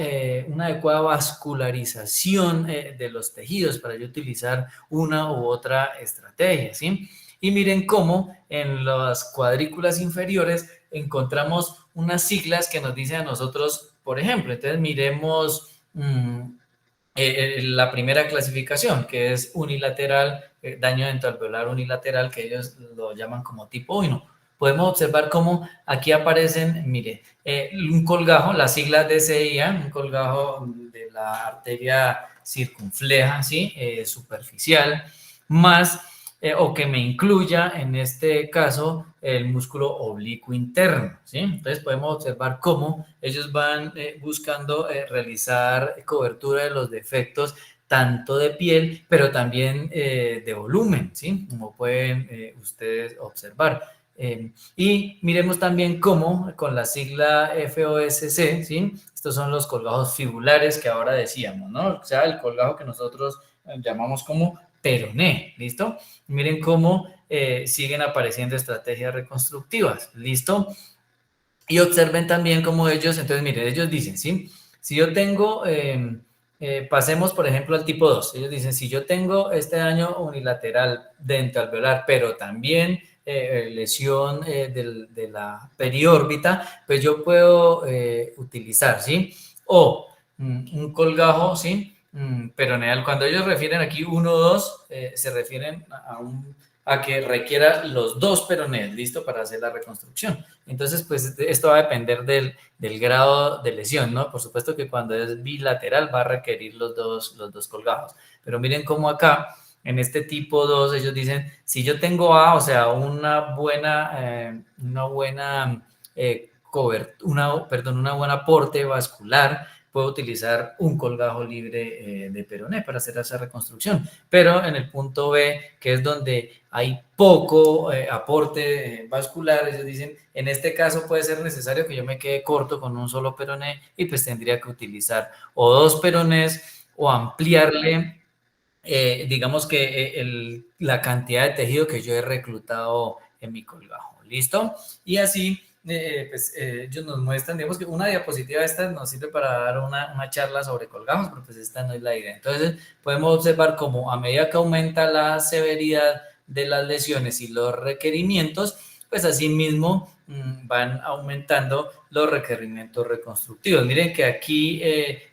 vascularización de los tejidos para yo utilizar una u otra estrategia, ¿sí? Y miren cómo en las cuadrículas inferiores encontramos unas siglas que nos dicen a nosotros, por ejemplo, entonces miremos la primera clasificación, que es unilateral, daño dentoalveolar unilateral, que ellos lo llaman como tipo 1. Podemos observar cómo aquí aparecen, mire, un colgajo, las siglas de CIA, un colgajo de la arteria circunfleja, ¿sí? Superficial, más o que me incluya en este caso el músculo oblicuo interno, ¿sí? Entonces podemos observar cómo ellos van buscando realizar cobertura de los defectos tanto de piel, pero también de volumen, ¿sí? Como pueden ustedes observar. Y miremos también cómo con la sigla FOSC, ¿sí? Estos son los colgajos fibulares que ahora decíamos, ¿no? O sea, el colgajo que nosotros llamamos como peroné, ¿listo? Miren cómo siguen apareciendo estrategias reconstructivas, ¿listo? Y observen también cómo ellos, entonces miren, ellos dicen, ¿sí? Si yo tengo, pasemos por ejemplo al tipo 2, ellos dicen, si yo tengo este daño unilateral dentalveolar, pero también lesión de la periórbita, pues yo puedo utilizar, ¿sí? O un colgajo, ¿sí? Peroneal. Cuando ellos refieren aquí 1 o 2, se refieren a que requiera los 2 peronees, ¿listo? Para hacer la reconstrucción. Entonces, pues esto va a depender del grado de lesión, ¿no? Por supuesto que cuando es bilateral va a requerir los dos colgajos. Pero miren cómo acá, en este tipo 2, ellos dicen, si yo tengo A, o sea, una buena una buena aporte vascular, puedo utilizar un colgajo libre de peroné para hacer esa reconstrucción. Pero en el punto B, que es donde hay poco aporte vascular, ellos dicen, en este caso puede ser necesario que yo me quede corto con un solo peroné y pues tendría que utilizar o 2 peronés o ampliarle, digamos que la cantidad de tejido que yo he reclutado en mi colgajo. ¿Listo? Y así ellos nos muestran, digamos que una diapositiva esta nos sirve para dar una charla sobre colgajos, pero pues esta no es la idea. Entonces podemos observar cómo a medida que aumenta la severidad de las lesiones y los requerimientos, pues así mismo van aumentando los requerimientos reconstructivos. Miren que aquí,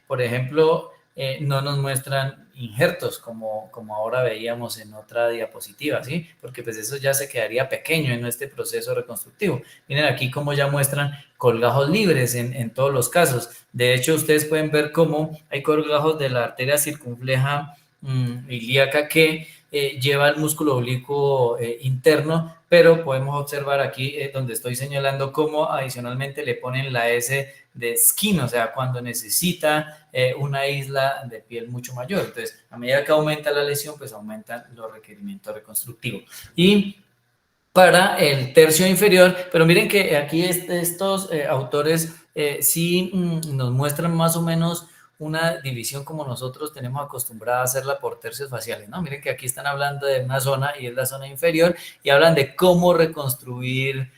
por ejemplo, no nos muestran injertos como ahora veíamos en otra diapositiva, ¿sí? Porque pues eso ya se quedaría pequeño en este proceso reconstructivo. Miren aquí cómo ya muestran colgajos libres en todos los casos. De hecho, ustedes pueden ver cómo hay colgajos de la arteria circunfleja ilíaca que lleva el músculo oblicuo pero podemos observar aquí donde estoy señalando cómo adicionalmente le ponen la S de skin, o sea, cuando necesita una isla de piel mucho mayor. Entonces, a medida que aumenta la lesión, pues aumentan los requerimientos reconstructivos. Y para el tercio inferior, pero miren que aquí estos autores sí nos muestran más o menos una división como nosotros tenemos acostumbrada a hacerla por tercios faciales, ¿no? Miren que aquí están hablando de una zona y es la zona inferior y hablan de cómo reconstruir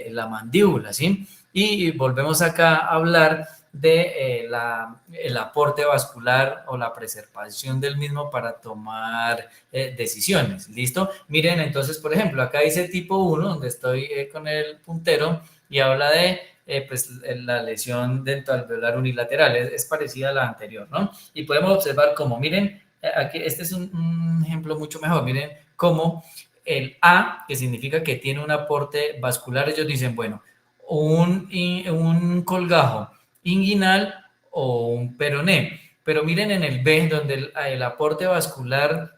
la mandíbula, ¿sí? Y volvemos acá a hablar de el aporte vascular o la preservación del mismo para tomar decisiones, ¿listo? Miren, entonces, por ejemplo, acá dice tipo 1, donde estoy con el puntero, y habla de pues, la lesión dentoalveolar unilateral, es parecida a la anterior, ¿no? Y podemos observar cómo, miren, aquí este es un ejemplo mucho mejor, miren cómo el A, que significa que tiene un aporte vascular, ellos dicen, bueno, un colgajo inguinal o un peroné. Pero miren en el B, donde el aporte vascular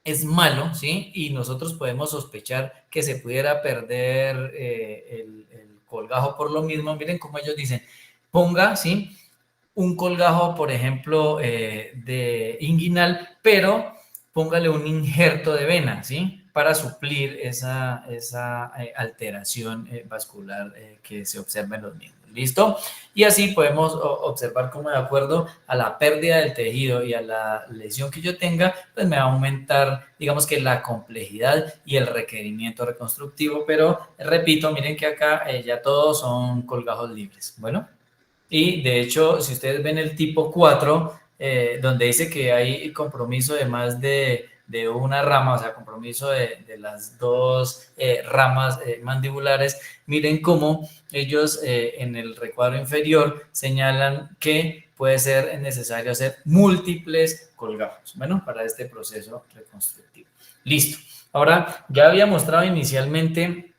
es malo, ¿sí? Y nosotros podemos sospechar que se pudiera perder el colgajo por lo mismo. Miren cómo ellos dicen, ponga, ¿sí? Un colgajo, por ejemplo, de inguinal, pero póngale un injerto de vena, ¿sí? Para suplir esa alteración vascular que se observa en los mismos. ¿Listo? Y así podemos observar cómo de acuerdo a la pérdida del tejido y a la lesión que yo tenga, pues me va a aumentar, digamos que la complejidad y el requerimiento reconstructivo, pero repito, miren que acá ya todos son colgajos libres. Bueno. Y de hecho, si ustedes ven el tipo 4, donde dice que hay compromiso de más de una rama, o sea, compromiso de las dos ramas mandibulares, miren cómo ellos en el recuadro inferior señalan que puede ser necesario hacer múltiples colgajos, bueno, para este proceso reconstructivo. Listo. Ahora, ya había mostrado inicialmente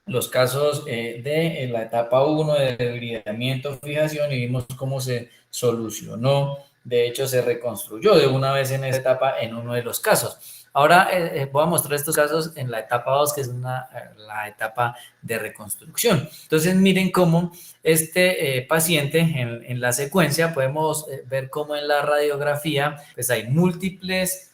los casos de la etapa 1 de debridamiento, fijación, y vimos cómo se solucionó. De hecho, se reconstruyó de una vez en esa etapa en uno de los casos. Ahora voy a mostrar estos casos en la etapa 2, que es la etapa de reconstrucción. Entonces, miren cómo este paciente en la secuencia, podemos ver cómo en la radiografía, pues hay múltiples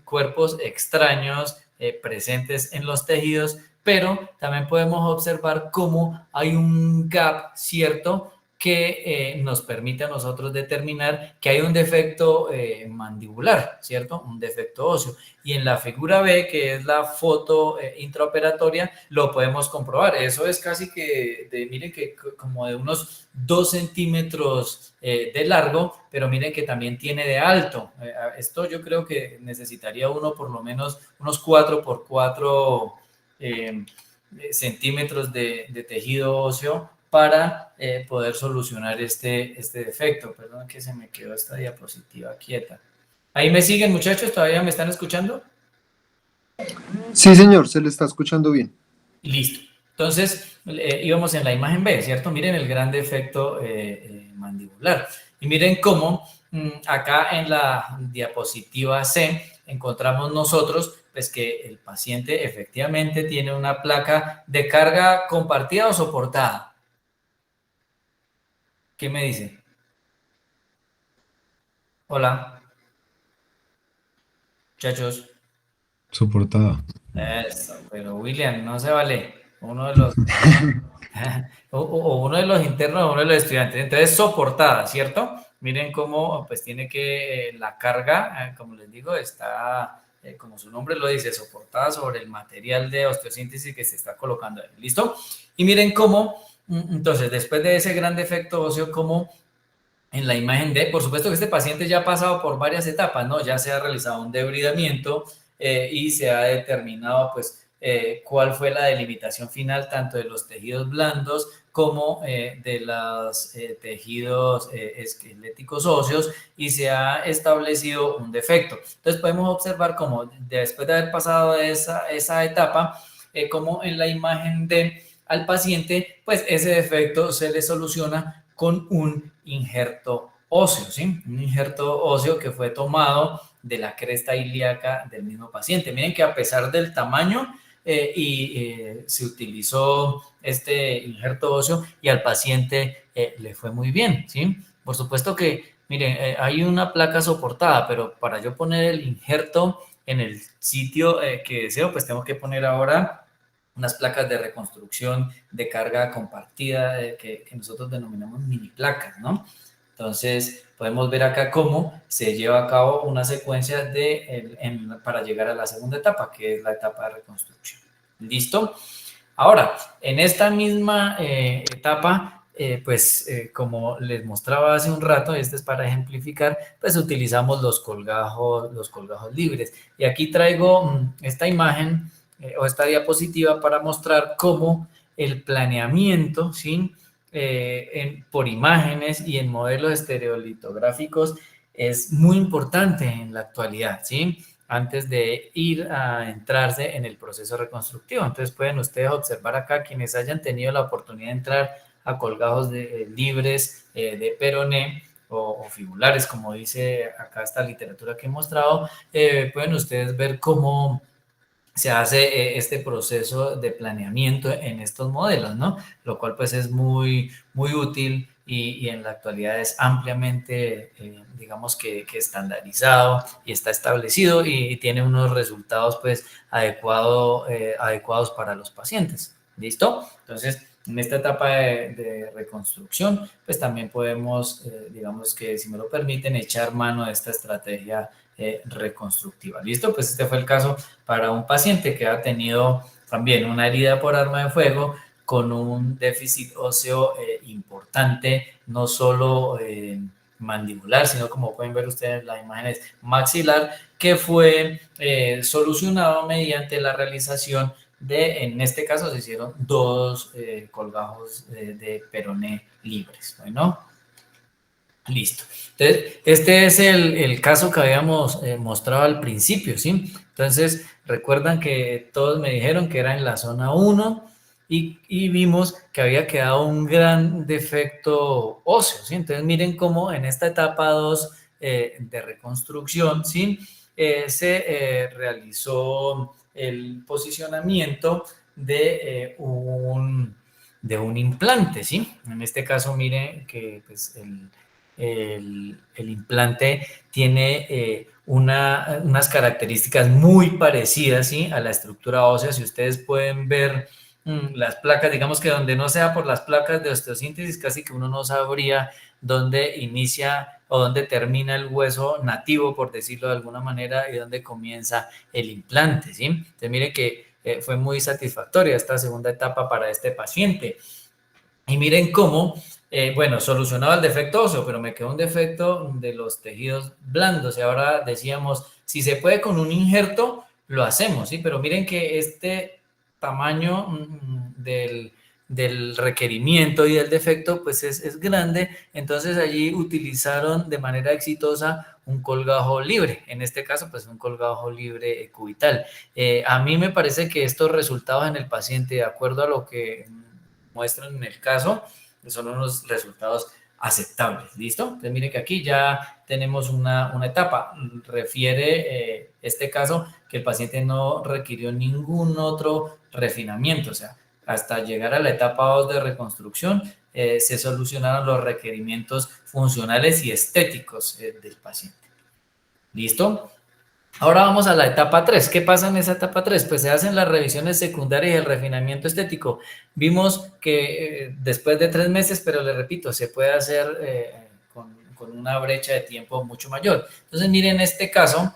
cuerpos extraños presentes en los tejidos, pero también podemos observar cómo hay un gap, ¿cierto?, que nos permite a nosotros determinar que hay un defecto mandibular, ¿cierto?, un defecto óseo. Y en la figura B, que es la foto intraoperatoria, lo podemos comprobar. Eso es casi que, miren que como de unos 2 centímetros de largo, pero miren que también tiene de alto. Esto yo creo que necesitaría uno por lo menos unos 4 por 4 centímetros de tejido óseo para poder solucionar este defecto. Perdón que se me quedó esta diapositiva quieta. ¿Ahí me siguen, muchachos? ¿Todavía me están escuchando? Sí, señor, se le está escuchando bien. Listo. Entonces, íbamos en la imagen B, ¿cierto? Miren el gran defecto mandibular. Y miren cómo acá en la diapositiva C encontramos nosotros pues que el paciente efectivamente tiene una placa de carga compartida o soportada. ¿Qué me dice? Hola. Muchachos. Soportada. Eso, pero William, no se vale. Uno de los o uno de los internos o uno de los estudiantes. Entonces, soportada, ¿cierto? Miren cómo pues tiene que la carga, como les digo, está, como su nombre lo dice, soportada sobre el material de osteosíntesis que se está colocando ahí. ¿Listo? Y miren cómo, entonces, después de ese gran defecto óseo, como en la imagen D, por supuesto que este paciente ya ha pasado por varias etapas, ¿no? Ya se ha realizado un debridamiento y se ha determinado, pues, cuál fue la delimitación final tanto de los tejidos blandos como de los tejidos esqueléticos óseos y se ha establecido un defecto. Entonces podemos observar cómo después de haber pasado esa etapa, como en la imagen D al paciente, pues ese defecto se le soluciona con un injerto óseo, ¿sí? Un injerto óseo que fue tomado de la cresta ilíaca del mismo paciente. Miren que a pesar del tamaño se utilizó este injerto óseo y al paciente le fue muy bien, ¿sí? Por supuesto que, miren, hay una placa soportada, pero para yo poner el injerto en el sitio que deseo, pues tengo que poner ahora unas placas de reconstrucción de carga compartida que nosotros denominamos mini placas, ¿no? Entonces, podemos ver acá cómo se lleva a cabo una secuencia para llegar a la segunda etapa, que es la etapa de reconstrucción. ¿Listo? Ahora, en esta misma etapa, como les mostraba hace un rato, este es para ejemplificar, pues utilizamos los colgajos libres. Y aquí traigo esta imagen o esta diapositiva para mostrar cómo el planeamiento, ¿sí? Por imágenes y en modelos estereolitográficos es muy importante en la actualidad, ¿sí? Antes de ir a entrarse en el proceso reconstructivo. Entonces pueden ustedes observar acá quienes hayan tenido la oportunidad de entrar a colgajos libres de peroné o fibulares, como dice acá esta literatura que he mostrado, pueden ustedes ver cómo se hace este proceso de planeamiento en estos modelos, ¿no? Lo cual pues es muy, muy útil y en la actualidad es ampliamente, digamos que estandarizado y está establecido y tiene unos resultados pues adecuados para los pacientes. ¿Listo? Entonces, en esta etapa de reconstrucción, pues también podemos, digamos que si me lo permiten, echar mano de esta estrategia reconstructiva. ¿Listo? Pues este fue el caso para un paciente que ha tenido también una herida por arma de fuego con un déficit óseo importante, no solo mandibular, sino como pueden ver ustedes en las imágenes maxilar, que fue solucionado mediante la realización en este caso se hicieron 2 colgajos de peroné libres. Bueno, listo. Entonces, este es el caso que habíamos mostrado al principio, ¿sí? Entonces, recuerdan que todos me dijeron que era en la zona 1 y vimos que había quedado un gran defecto óseo, ¿sí? Entonces, miren cómo en esta etapa 2 de reconstrucción, ¿sí? Se realizó el posicionamiento de un implante, ¿sí? En este caso, miren que pues, el implante tiene unas características muy parecidas, ¿sí? A la estructura ósea. Si ustedes pueden ver las placas, digamos que donde no sea por las placas de osteosíntesis, casi que uno no sabría dónde inicia o dónde termina el hueso nativo, por decirlo de alguna manera, y dónde comienza el implante, ¿sí? Entonces, mire que fue muy satisfactoria esta segunda etapa para este paciente. Y miren cómo, bueno, solucionaba el defecto óseo, pero me quedó un defecto de los tejidos blandos. Y ahora decíamos, si se puede con un injerto, lo hacemos, ¿sí? Pero miren que este tamaño del requerimiento y del defecto, pues es grande. Entonces allí utilizaron de manera exitosa un colgajo libre. En este caso, pues un colgajo libre cubital. A mí me parece que estos resultados en el paciente, de acuerdo a lo que muestran en el caso, son unos resultados aceptables. ¿Listo? Entonces, mire que aquí ya tenemos una etapa. Refiere este caso que el paciente no requirió ningún otro refinamiento, o sea, hasta llegar a la etapa 2 de reconstrucción, se solucionaron los requerimientos funcionales y estéticos del paciente. ¿Listo? Ahora vamos a la etapa 3. ¿Qué pasa en esa etapa 3? Pues se hacen las revisiones secundarias y el refinamiento estético. Vimos que después de 3 meses, pero le repito, se puede hacer con una brecha de tiempo mucho mayor. Entonces, miren este caso,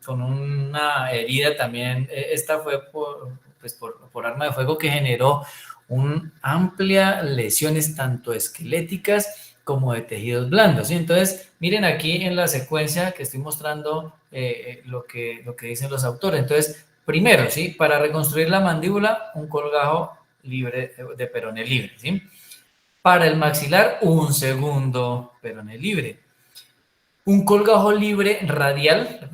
con una herida también, esta fue por arma de fuego que generó amplia lesiones tanto esqueléticas como de tejidos blandos, ¿sí? Entonces, miren aquí en la secuencia que estoy mostrando lo que dicen los autores. Entonces, primero, ¿sí? Para reconstruir la mandíbula, un colgajo libre de peroné libre, ¿sí? Para el maxilar, un segundo peroné libre. Un colgajo libre radial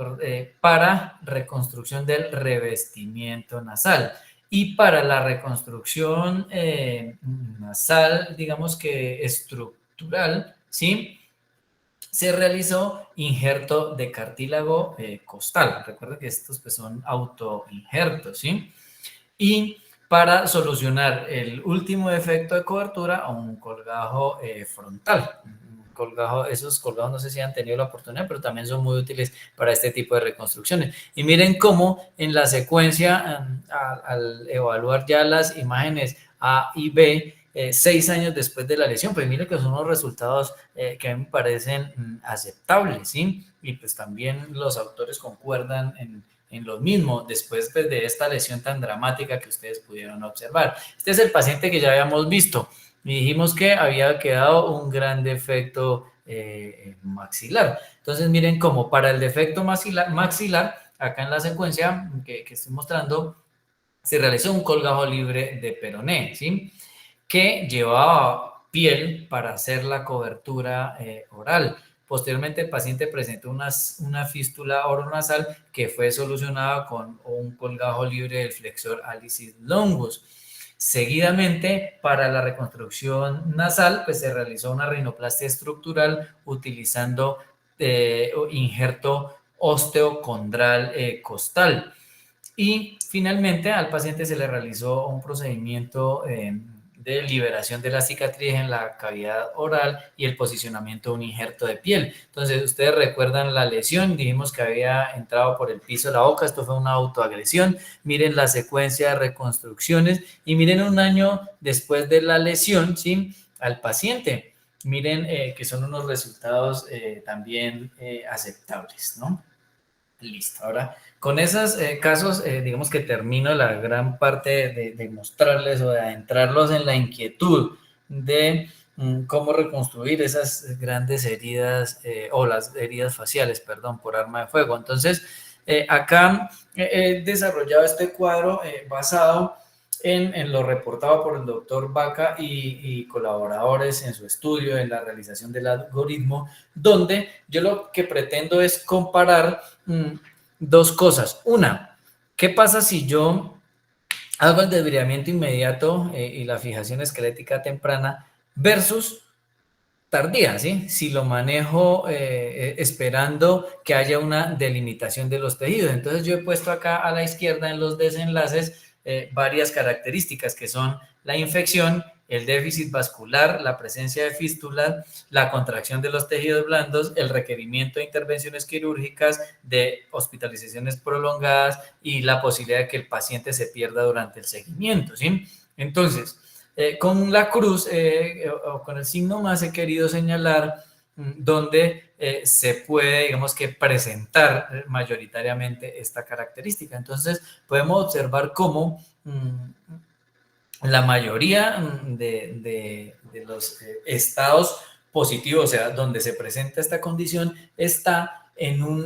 para reconstrucción del revestimiento nasal. Y para la reconstrucción nasal, digamos que estructural, ¿sí? Se realizó injerto de cartílago costal. Recuerden que estos pues, son autoinjertos, ¿sí? Y para solucionar el último defecto de cobertura a un colgajo frontal. Colgajo, esos colgajos no sé si han tenido la oportunidad, pero también son muy útiles para este tipo de reconstrucciones. Y miren cómo en la secuencia, al evaluar ya las imágenes A y B, 6 años después de la lesión, pues miren que son unos resultados que me parecen aceptables, ¿sí? Y pues también los autores concuerdan en lo mismo después pues, de esta lesión tan dramática que ustedes pudieron observar. Este es el paciente que ya habíamos visto. Y dijimos que había quedado un gran defecto maxilar. Entonces, miren cómo para el defecto maxilar, acá en la secuencia que estoy mostrando, se realizó un colgajo libre de peroné, ¿sí? Que llevaba piel para hacer la cobertura oral. Posteriormente, el paciente presentó una fístula oronasal que fue solucionada con un colgajo libre del flexor alicis longus. Seguidamente, para la reconstrucción nasal, pues se realizó una rinoplastia estructural utilizando injerto osteocondral costal. Y finalmente al paciente se le realizó un procedimiento de liberación de la cicatriz en la cavidad oral y el posicionamiento de un injerto de piel. Entonces, ustedes recuerdan la lesión, dijimos que había entrado por el piso de la boca, esto fue una autoagresión. Miren la secuencia de reconstrucciones y miren un año después de la lesión, ¿sí? Al paciente. Miren que son unos resultados también aceptables, ¿no? Listo, ahora con esos casos, digamos que termino la gran parte de mostrarles o de adentrarlos en la inquietud de cómo reconstruir esas grandes heridas o las heridas faciales, perdón, por arma de fuego. Entonces, acá he desarrollado este cuadro basado en lo reportado por el doctor Baca y colaboradores en su estudio, en la realización del algoritmo, donde yo lo que pretendo es comparar dos cosas. Una, ¿qué pasa si yo hago el desbridamiento inmediato y la fijación esquelética temprana versus tardía, ¿sí? Si lo manejo esperando que haya una delimitación de los tejidos. Entonces yo he puesto acá a la izquierda en los desenlaces varias características que son la infección, el déficit vascular, la presencia de fístulas, la contracción de los tejidos blandos, el requerimiento de intervenciones quirúrgicas, de hospitalizaciones prolongadas y la posibilidad de que el paciente se pierda durante el seguimiento, ¿sí? Entonces, con la cruz o con el signo más he querido señalar donde se puede, digamos que presentar mayoritariamente esta característica. Entonces, podemos observar cómo la mayoría de los estados positivos, o sea, donde se presenta esta condición, está en un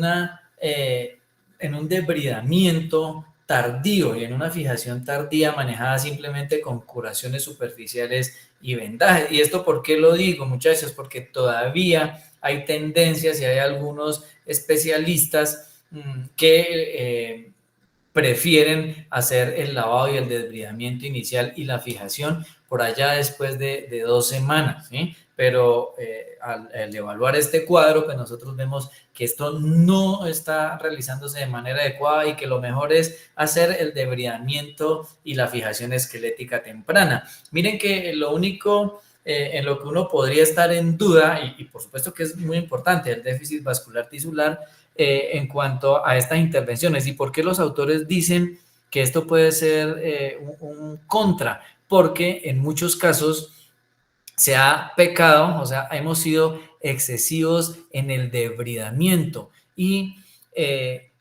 debridamiento tardío y en una fijación tardía manejada simplemente con curaciones superficiales y vendajes. ¿Y esto por qué lo digo, muchachos? Porque todavía hay tendencias y hay algunos especialistas que prefieren hacer el lavado y el desbridamiento inicial y la fijación por allá después de 2 semanas, ¿sí? Pero al evaluar este cuadro, pues nosotros vemos que esto no está realizándose de manera adecuada y que lo mejor es hacer el debridamiento y la fijación esquelética temprana. Miren que lo único en lo que uno podría estar en duda, y por supuesto que es muy importante, el déficit vascular tisular, en cuanto a estas intervenciones. ¿Y por qué los autores dicen que esto puede ser un contra? Porque en muchos casos se ha pecado, o sea, hemos sido excesivos en el debridamiento y en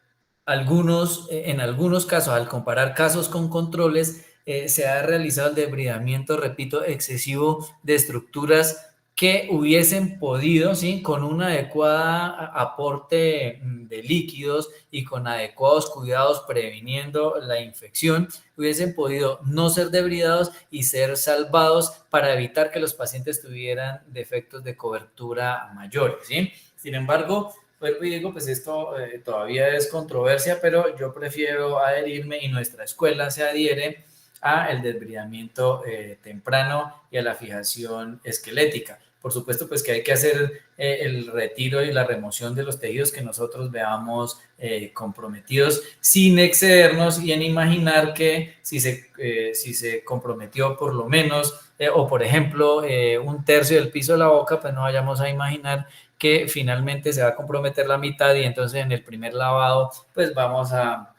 algunos casos, al comparar casos con controles, se ha realizado el debridamiento, repito, excesivo de estructuras que hubiesen podido, ¿sí? Con un adecuado aporte de líquidos y con adecuados cuidados previniendo la infección, hubiesen podido no ser debridados y ser salvados para evitar que los pacientes tuvieran defectos de cobertura mayores, ¿sí? Sin embargo, vuelvo y digo, pues esto todavía es controversia, pero yo prefiero adherirme y nuestra escuela se adhiere a el desbridamiento temprano y a la fijación esquelética. por supuesto, pues que hay que hacer el retiro y la remoción de los tejidos que nosotros veamos comprometidos sin excedernos y en imaginar que si se comprometió por lo menos, o por ejemplo, un tercio del piso de la boca, pues no vayamos a imaginar que finalmente se va a comprometer la mitad y entonces en el primer lavado, pues vamos a,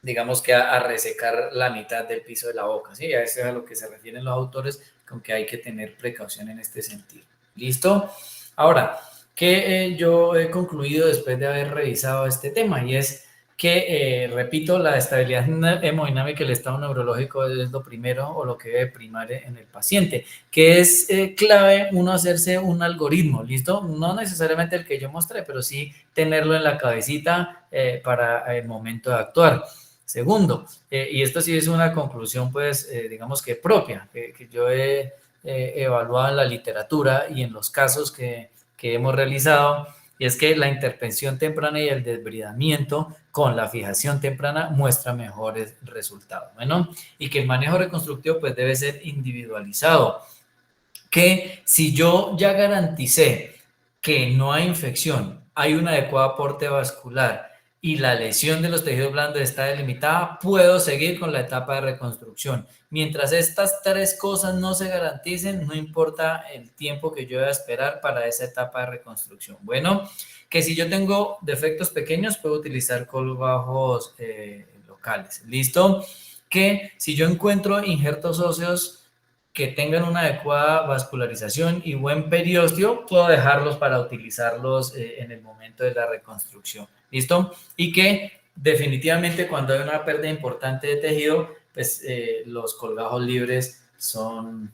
digamos que a resecar la mitad del piso de la boca, ¿sí? A eso es a lo que se refieren los autores, con que hay que tener precaución en este sentido. ¿Listo? Ahora, ¿qué yo he concluido después de haber revisado este tema? Y es que, repito, la estabilidad hemodinámica y el estado neurológico es lo primero o lo que debe primar en el paciente, que es clave uno hacerse un algoritmo, ¿listo? No necesariamente el que yo mostré, pero sí tenerlo en la cabecita para el momento de actuar. Segundo, y esto sí es una conclusión, pues, digamos que propia, que yo he evaluado en la literatura y en los casos que hemos realizado, y es que la intervención temprana y el desbridamiento con la fijación temprana muestra mejores resultados, bueno, y que el manejo reconstructivo pues debe ser individualizado, que si yo ya garanticé que no hay infección, hay un adecuado aporte vascular y la lesión de los tejidos blandos está delimitada, puedo seguir con la etapa de reconstrucción. Mientras estas tres cosas no se garanticen, no importa el tiempo que yo voy a esperar para esa etapa de reconstrucción. Bueno, que si yo tengo defectos pequeños, puedo utilizar colgajos locales. ¿Listo? Que si yo encuentro injertos óseos que tengan una adecuada vascularización y buen periósteo, puedo dejarlos para utilizarlos en el momento de la reconstrucción. ¿Listo? Y que definitivamente cuando hay una pérdida importante de tejido, pues los colgajos libres son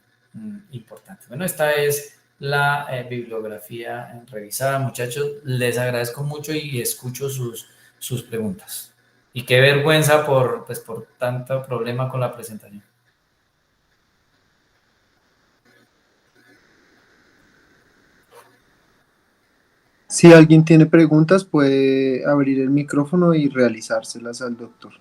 importantes. Bueno, esta es la bibliografía revisada, muchachos. Les agradezco mucho y escucho sus preguntas. Y qué vergüenza por tanto problema con la presentación. Si alguien tiene preguntas, puede abrir el micrófono y realizárselas al doctor.